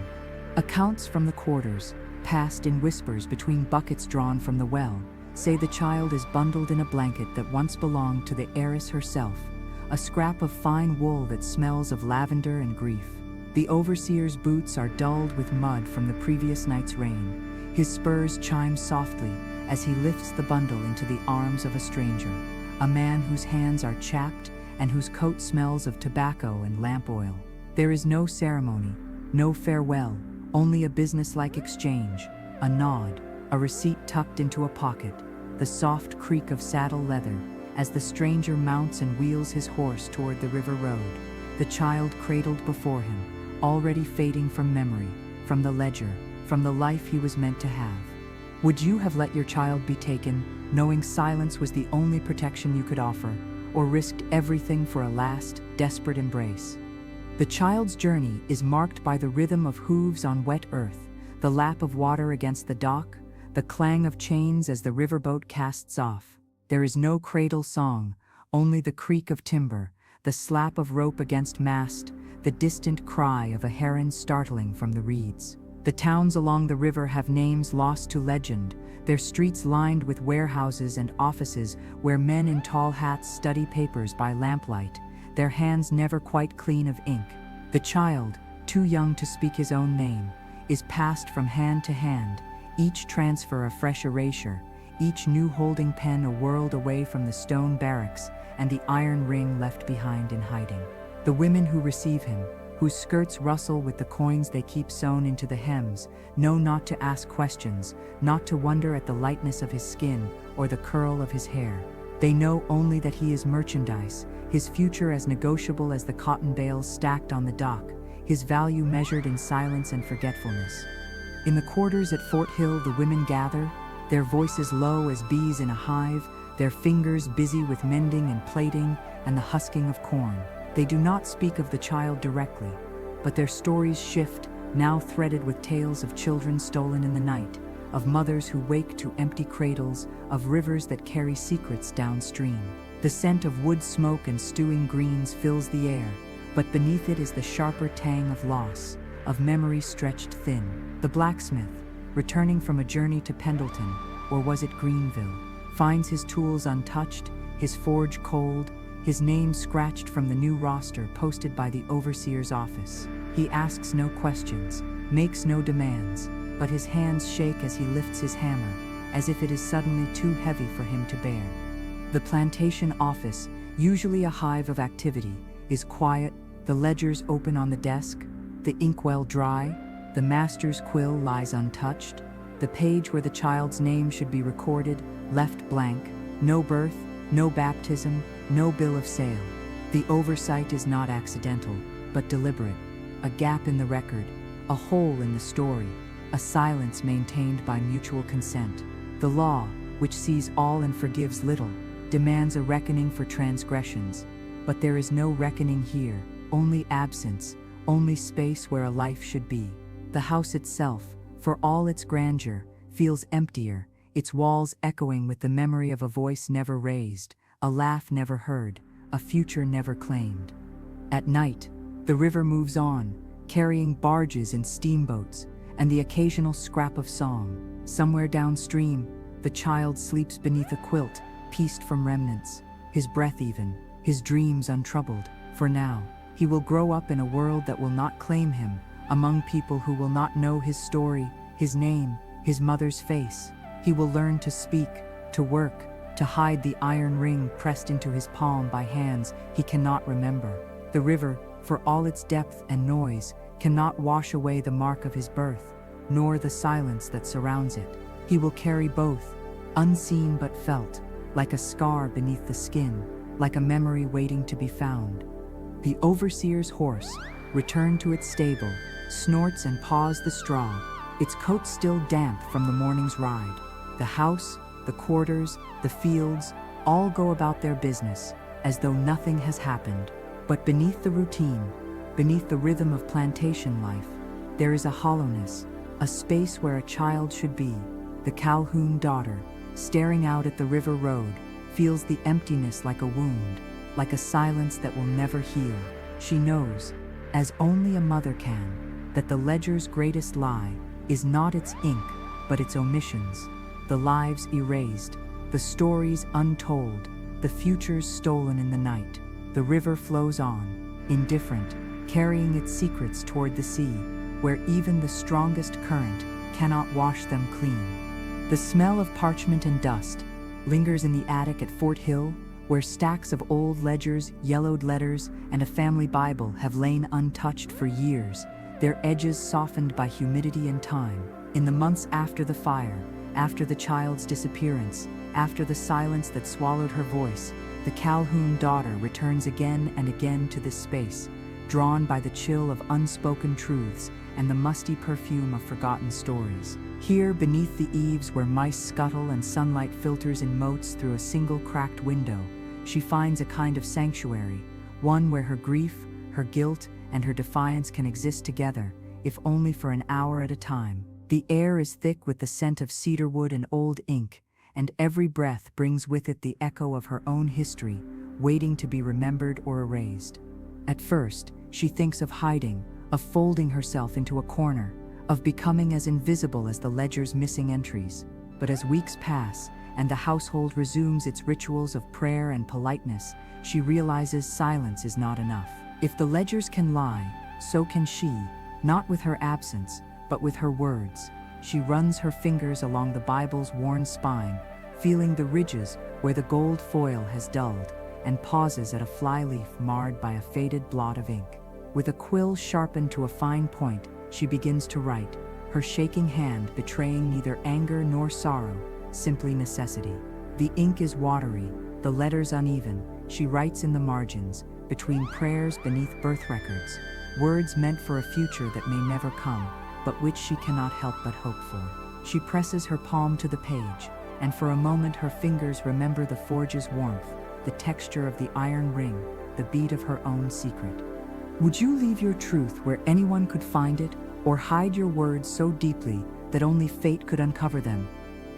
Accounts from the quarters, passed in whispers between buckets drawn from the well, say the child is bundled in a blanket that once belonged to the heiress herself, a scrap of fine wool that smells of lavender and grief. The overseer's boots are dulled with mud from the previous night's rain. His spurs chime softly as he lifts the bundle into the arms of a stranger, a man whose hands are chapped and whose coat smells of tobacco and lamp oil. There is no ceremony, no farewell, only a businesslike exchange, a nod, a receipt tucked into a pocket, the soft creak of saddle leather as the stranger mounts and wheels his horse toward the river road, the child cradled before him, already fading from memory, from the ledger, from the life he was meant to have. Would you have let your child be taken, knowing silence was the only protection you could offer, or risked everything for a last, desperate embrace? The child's journey is marked by the rhythm of hooves on wet earth, the lap of water against the dock, the clang of chains as the riverboat casts off. There is no cradle song, only the creak of timber, the slap of rope against mast, the distant cry of a heron startling from the reeds. The towns along the river have names lost to legend, their streets lined with warehouses and offices where men in tall hats study papers by lamplight, their hands never quite clean of ink. The child, too young to speak his own name, is passed from hand to hand, each transfer a fresh erasure, each new holding pen a world away from the stone barracks and the iron ring left behind in hiding. The women who receive him, whose skirts rustle with the coins they keep sewn into the hems, know not to ask questions, not to wonder at the lightness of his skin or the curl of his hair. They know only that he is merchandise, his future as negotiable as the cotton bales stacked on the dock, his value measured in silence and forgetfulness. In the quarters at Fort Hill the women gather, their voices low as bees in a hive, their fingers busy with mending and plaiting and the husking of corn. They do not speak of the child directly, but their stories shift, now threaded with tales of children stolen in the night, of mothers who wake to empty cradles, of rivers that carry secrets downstream. The scent of wood smoke and stewing greens fills the air, but beneath it is the sharper tang of loss, of memory stretched thin. The blacksmith, returning from a journey to Pendleton, or was it Greenville, finds his tools untouched, his forge cold, his name scratched from the new roster posted by the overseer's office. He asks no questions, makes no demands, but his hands shake as he lifts his hammer, as if it is suddenly too heavy for him to bear. The plantation office, usually a hive of activity, is quiet, the ledgers open on the desk, the inkwell dry, the master's quill lies untouched, the page where the child's name should be recorded, left blank, no birth, no baptism, no bill of sale. The oversight is not accidental, but deliberate. A gap in the record, a hole in the story, a silence maintained by mutual consent. The law, which sees all and forgives little, demands a reckoning for transgressions. But there is no reckoning here, only absence, only space where a life should be. The house itself, for all its grandeur, feels emptier, its walls echoing with the memory of a voice never raised, a laugh never heard, a future never claimed. At night, the river moves on, carrying barges and steamboats, and the occasional scrap of song. Somewhere downstream, the child sleeps beneath a quilt, pieced from remnants, his breath even, his dreams untroubled. For now, he will grow up in a world that will not claim him, among people who will not know his story, his name, his mother's face. He will learn to speak, to work, to hide the iron ring pressed into his palm by hands he cannot remember. The river, for all its depth and noise, cannot wash away the mark of his birth, nor the silence that surrounds it. He will carry both, unseen but felt, like a scar beneath the skin, like a memory waiting to be found. The overseer's horse, returned to its stable, snorts and paws the straw, its coat still damp from the morning's ride. The house, the quarters, the fields, all go about their business, as though nothing has happened. But beneath the routine, beneath the rhythm of plantation life, there is a hollowness, a space where a child should be. The Calhoun daughter, staring out at the river road, feels the emptiness like a wound, like a silence that will never heal. She knows, as only a mother can, that the ledger's greatest lie is not its ink, but its omissions. The lives erased, the stories untold, the futures stolen in the night. The river flows on, indifferent, carrying its secrets toward the sea, where even the strongest current cannot wash them clean. The smell of parchment and dust lingers in the attic at Fort Hill, where stacks of old ledgers, yellowed letters, and a family Bible have lain untouched for years, their edges softened by humidity and time. In the months after the fire, after the child's disappearance, after the silence that swallowed her voice, the Calhoun daughter returns again and again to this space, drawn by the chill of unspoken truths and the musty perfume of forgotten stories. Here, beneath the eaves where mice scuttle and sunlight filters in motes through a single cracked window, she finds a kind of sanctuary, one where her grief, her guilt, and her defiance can exist together, if only for an hour at a time. The air is thick with the scent of cedarwood and old ink, and every breath brings with it the echo of her own history, waiting to be remembered or erased. At first, she thinks of hiding, of folding herself into a corner, of becoming as invisible as the ledger's missing entries. But as weeks pass, and the household resumes its rituals of prayer and politeness, she realizes silence is not enough. If the ledgers can lie, so can she, not with her absence, but with her words. She runs her fingers along the Bible's worn spine, feeling the ridges where the gold foil has dulled, and pauses at a flyleaf marred by a faded blot of ink. With a quill sharpened to a fine point, she begins to write, her shaking hand betraying neither anger nor sorrow, simply necessity. The ink is watery, the letters uneven. She writes in the margins, between prayers beneath birth records, words meant for a future that may never come, but which she cannot help but hope for. She presses her palm to the page, and for a moment her fingers remember the forge's warmth, the texture of the iron ring, the beat of her own secret. Would you leave your truth where anyone could find it, or hide your words so deeply that only fate could uncover them?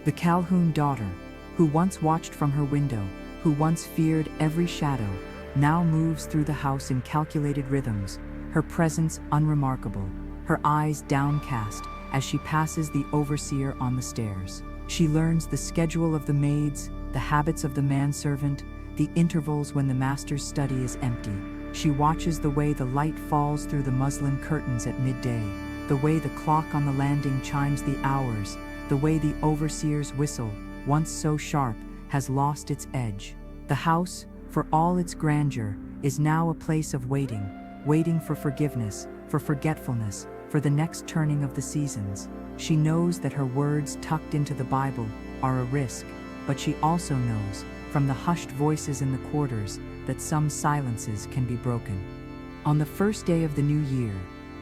The Calhoun daughter, who once watched from her window, who once feared every shadow, now moves through the house in calculated rhythms, her presence unremarkable, her eyes downcast as she passes the overseer on the stairs. She learns the schedule of the maids, the habits of the manservant, the intervals when the master's study is empty. She watches the way the light falls through the muslin curtains at midday, the way the clock on the landing chimes the hours, the way the overseer's whistle, once so sharp, has lost its edge. The house, for all its grandeur, is now a place of waiting, waiting for forgiveness, for forgetfulness, for the next turning of the seasons. She knows that her words tucked into the Bible are a risk, but she also knows, from the hushed voices in the quarters, that some silences can be broken. On the first day of the new year,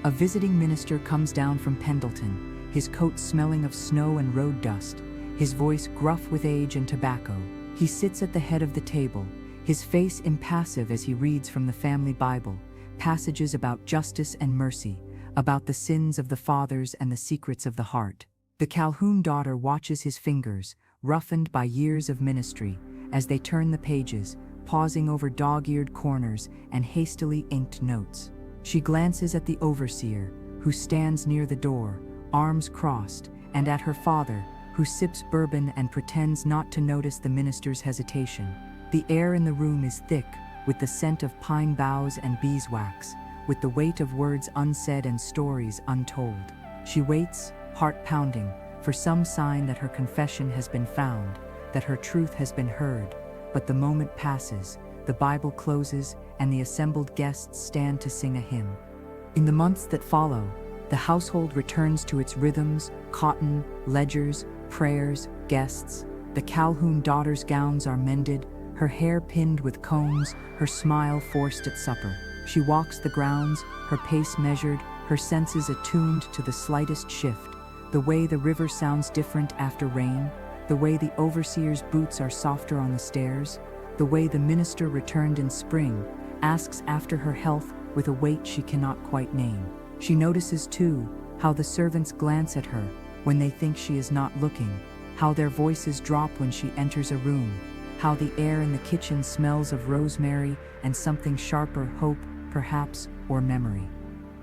a visiting minister comes down from Pendleton, his coat smelling of snow and road dust, his voice gruff with age and tobacco. He sits at the head of the table, his face impassive as he reads from the family Bible, passages about justice and mercy, about the sins of the fathers and the secrets of the heart. The Calhoun daughter watches his fingers, roughened by years of ministry, as they turn the pages, pausing over dog-eared corners and hastily inked notes. She glances at the overseer, who stands near the door, arms crossed, and at her father, who sips bourbon and pretends not to notice the minister's hesitation. The air in the room is thick, with the scent of pine boughs and beeswax, with the weight of words unsaid and stories untold. She waits, heart pounding, for some sign that her confession has been found, that her truth has been heard. But the moment passes, the Bible closes, and the assembled guests stand to sing a hymn. In the months that follow, the household returns to its rhythms, cotton, ledgers, prayers, guests. The Calhoun daughter's gowns are mended, her hair pinned with combs, her smile forced at supper. She walks the grounds, her pace measured, her senses attuned to the slightest shift, the way the river sounds different after rain, the way the overseer's boots are softer on the stairs, the way the minister returned in spring, asks after her health with a weight she cannot quite name. She notices, too, how the servants glance at her when they think she is not looking, how their voices drop when she enters a room, how the air in the kitchen smells of rosemary and something sharper, hope, perhaps, or memory.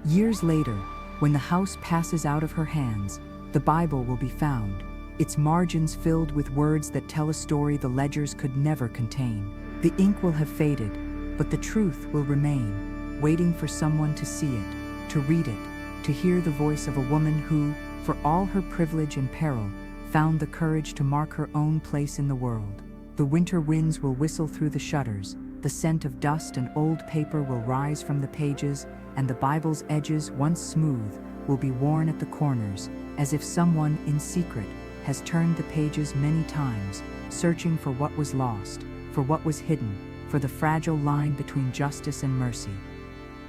Years later, when the house passes out of her hands, the Bible will be found, its margins filled with words that tell a story the ledgers could never contain. The ink will have faded, but the truth will remain, waiting for someone to see it, to read it, to hear the voice of a woman who, for all her privilege and peril, found the courage to mark her own place in the world. The winter winds will whistle through the shutters, the scent of dust and old paper will rise from the pages, and the Bible's edges, once smooth, will be worn at the corners, as if someone, in secret, has turned the pages many times, searching for what was lost, for what was hidden, for the fragile line between justice and mercy.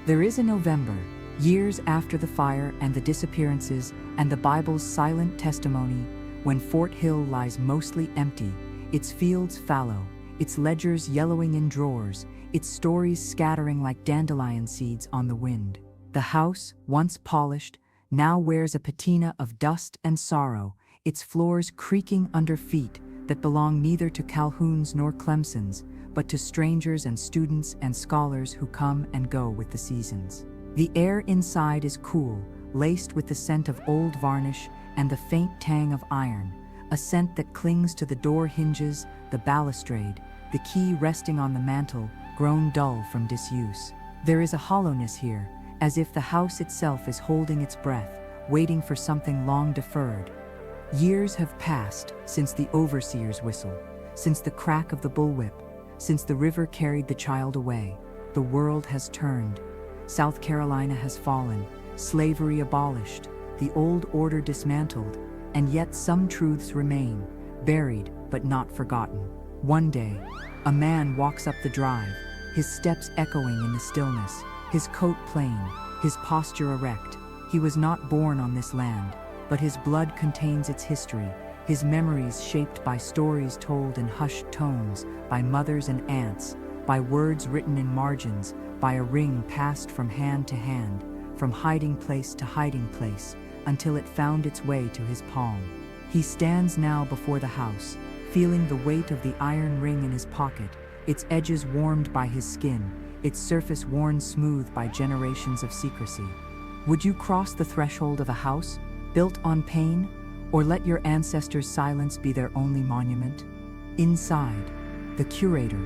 There is a November, years after the fire and the disappearances and the Bible's silent testimony, when Fort Hill lies mostly empty, its fields fallow, its ledgers yellowing in drawers, its stories scattering like dandelion seeds on the wind. The house, once polished, now wears a patina of dust and sorrow, its floors creaking under feet that belong neither to Calhouns nor Clemsons, but to strangers and students and scholars who come and go with the seasons. The air inside is cool, laced with the scent of old varnish and the faint tang of iron, a scent that clings to the door hinges, the balustrade, the key resting on the mantel, grown dull from disuse. There is a hollowness here, as if the house itself is holding its breath, waiting for something long deferred. Years have passed since the overseer's whistle, since the crack of the bullwhip, since the river carried the child away. The world has turned. South Carolina has fallen, slavery abolished, the old order dismantled, and yet some truths remain, buried but not forgotten. One day, a man walks up the drive, his steps echoing in the stillness, his coat plain, his posture erect. He was not born on this land, but his blood contains its history, his memories shaped by stories told in hushed tones, by mothers and aunts, by words written in margins, by a ring passed from hand to hand, from hiding place to hiding place, until it found its way to his palm. He stands now before the house, feeling the weight of the iron ring in his pocket, its edges warmed by his skin, its surface worn smooth by generations of secrecy. Would you cross the threshold of a house, built on pain, or let your ancestors' silence be their only monument? Inside, the curator,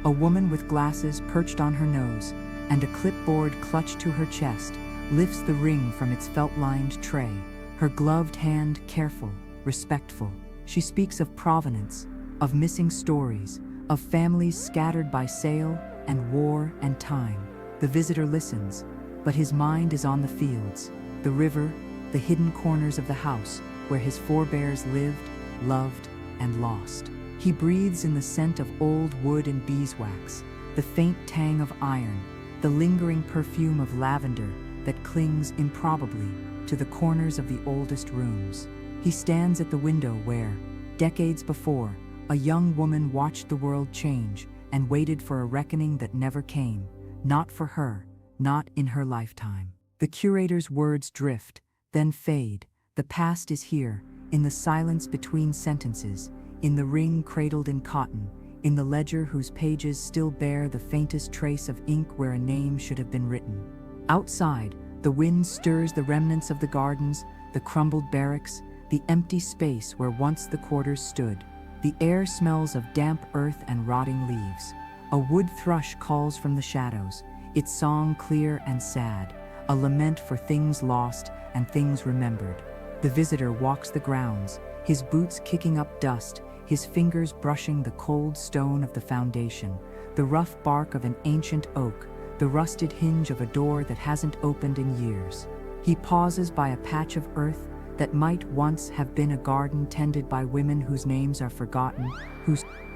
a woman with glasses perched on her nose and a clipboard clutched to her chest, lifts the ring from its felt-lined tray, her gloved hand careful, respectful. She speaks of provenance, of missing stories, of families scattered by sale and war and time. The visitor listens, but his mind is on the fields, the river, the hidden corners of the house where his forebears lived, loved, and lost. He breathes in the scent of old wood and beeswax, the faint tang of iron, the lingering perfume of lavender that clings improbably to the corners of the oldest rooms. He stands at the window where, decades before, a young woman watched the world change and waited for a reckoning that never came, not for her, not in her lifetime. The curator's words drift, then fade. The past is here, in the silence between sentences, in the ring cradled in cotton, in the ledger whose pages still bear the faintest trace of ink where a name should have been written. Outside, the wind stirs the remnants of the gardens, the crumbled barracks, the empty space where once the quarters stood. The air smells of damp earth and rotting leaves. A wood thrush calls from the shadows, its song clear and sad, a lament for things lost and things remembered. The visitor walks the grounds, his boots kicking up dust, his fingers brushing the cold stone of the foundation, the rough bark of an ancient oak, the rusted hinge of a door that hasn't opened in years. He pauses by a patch of earth that might once have been a garden tended by women whose names are forgotten,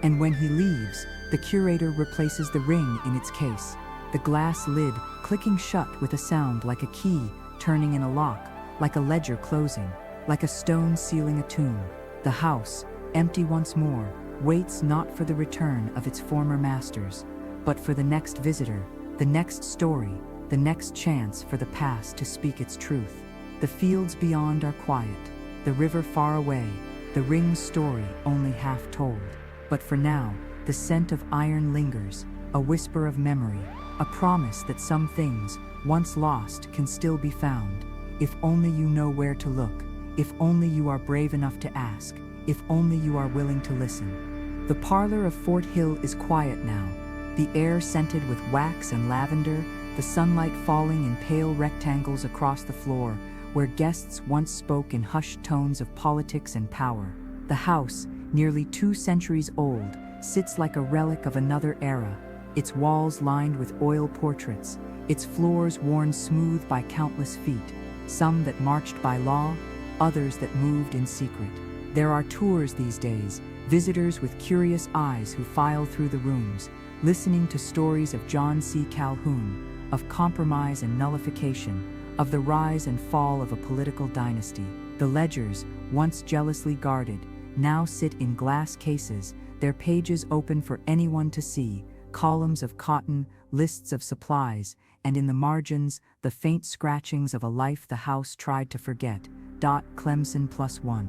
and when he leaves, the curator replaces the ring in its case, the glass lid clicking shut with a sound like a key turning in a lock, like a ledger closing, like a stone sealing a tomb. The house, empty once more, waits not for the return of its former masters, but for the next visitor, the next story, the next chance for the past to speak its truth. The fields beyond are quiet, the river far away, the ring's story only half told. But for now, the scent of iron lingers, a whisper of memory, a promise that some things, once lost, can still be found. If only you know where to look, if only you are brave enough to ask, if only you are willing to listen. The parlor of Fort Hill is quiet now, the air scented with wax and lavender, the sunlight falling in pale rectangles across the floor, where guests once spoke in hushed tones of politics and power. The house, nearly 2 centuries old, sits like a relic of another era, its walls lined with oil portraits, its floors worn smooth by countless feet, some that marched by law, others that moved in secret. There are tours these days, visitors with curious eyes who file through the rooms, listening to stories of John C. Calhoun, of compromise and nullification, of the rise and fall of a political dynasty. The ledgers, once jealously guarded, now sit in glass cases, their pages open for anyone to see, columns of cotton, lists of supplies, and in the margins, the faint scratchings of a life the house tried to forget. Clemson +1.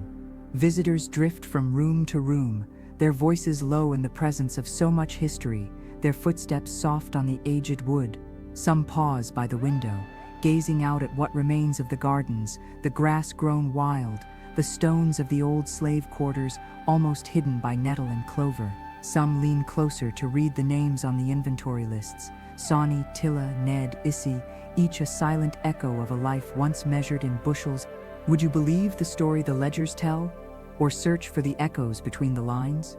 Visitors drift from room to room, their voices low in the presence of so much history, their footsteps soft on the aged wood. Some pause by the window, gazing out at what remains of the gardens, the grass grown wild, the stones of the old slave quarters almost hidden by nettle and clover. Some lean closer to read the names on the inventory lists: Sawney, Tilla, Ned, Issy, each a silent echo of a life once measured in bushels. Would you believe the story the ledgers tell, or search for the echoes between the lines?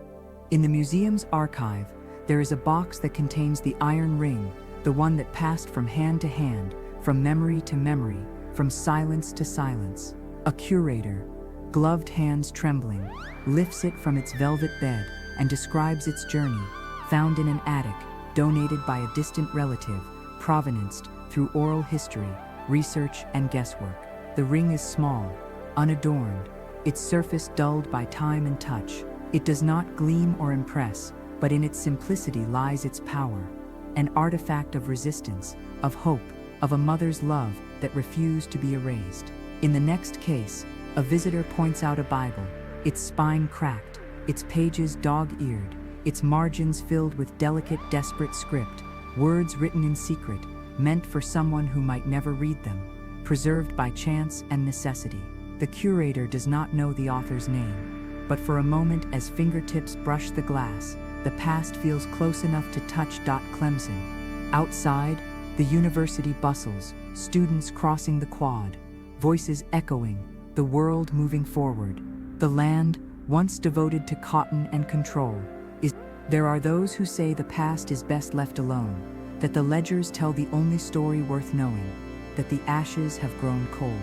In the museum's archive, there is a box that contains the iron ring, the one that passed from hand to hand, from memory to memory, from silence to silence. A curator, gloved hands trembling, lifts it from its velvet bed and describes its journey, found in an attic, donated by a distant relative, provenanced through oral history, research, and guesswork. The ring is small, unadorned, its surface dulled by time and touch. It does not gleam or impress, but in its simplicity lies its power, an artifact of resistance, of hope, of a mother's love that refused to be erased. In the next case, a visitor points out a Bible, its spine cracked, its pages dog-eared, its margins filled with delicate, desperate script, words written in secret, meant for someone who might never read them, preserved by chance and necessity. The curator does not know the author's name, but for a moment, as fingertips brush the glass, the past feels close enough to touch. Clemson. Outside, the university bustles, students crossing the quad, voices echoing, the world moving forward. The land, once devoted to cotton and control, is. There are those who say the past is best left alone, that the ledgers tell the only story worth knowing, that the ashes have grown cold.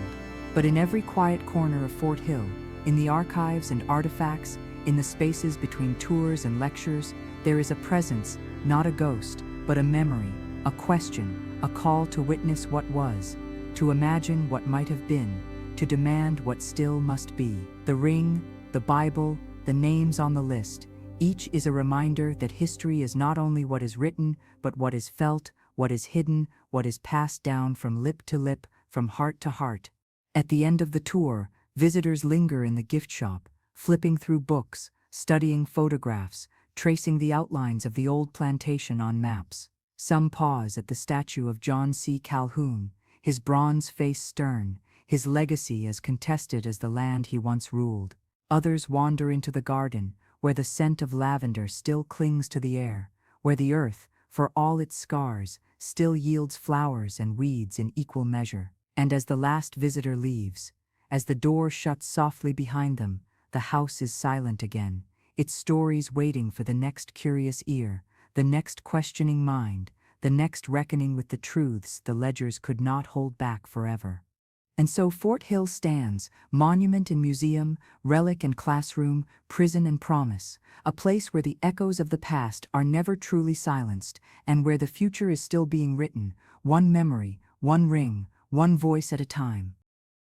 But in every quiet corner of Fort Hill, in the archives and artifacts, in the spaces between tours and lectures, there is a presence, not a ghost, but a memory, a question, a call to witness what was, to imagine what might have been, to demand what still must be. The ring, the Bible, the names on the list, each is a reminder that history is not only what is written, but what is felt, what is hidden, what is passed down from lip to lip, from heart to heart. At the end of the tour, visitors linger in the gift shop, flipping through books, studying photographs, tracing the outlines of the old plantation on maps. Some pause at the statue of John C. Calhoun, his bronze face stern, his legacy as contested as the land he once ruled. Others wander into the garden, where the scent of lavender still clings to the air, where the earth, for all its scars, still yields flowers and weeds in equal measure. And as the last visitor leaves, as the door shuts softly behind them, the house is silent again, its stories waiting for the next curious ear, the next questioning mind, the next reckoning with the truths the ledgers could not hold back forever. And so Fort Hill stands, monument and museum, relic and classroom, prison and promise, a place where the echoes of the past are never truly silenced, and where the future is still being written, one memory, one ring, one voice at a time.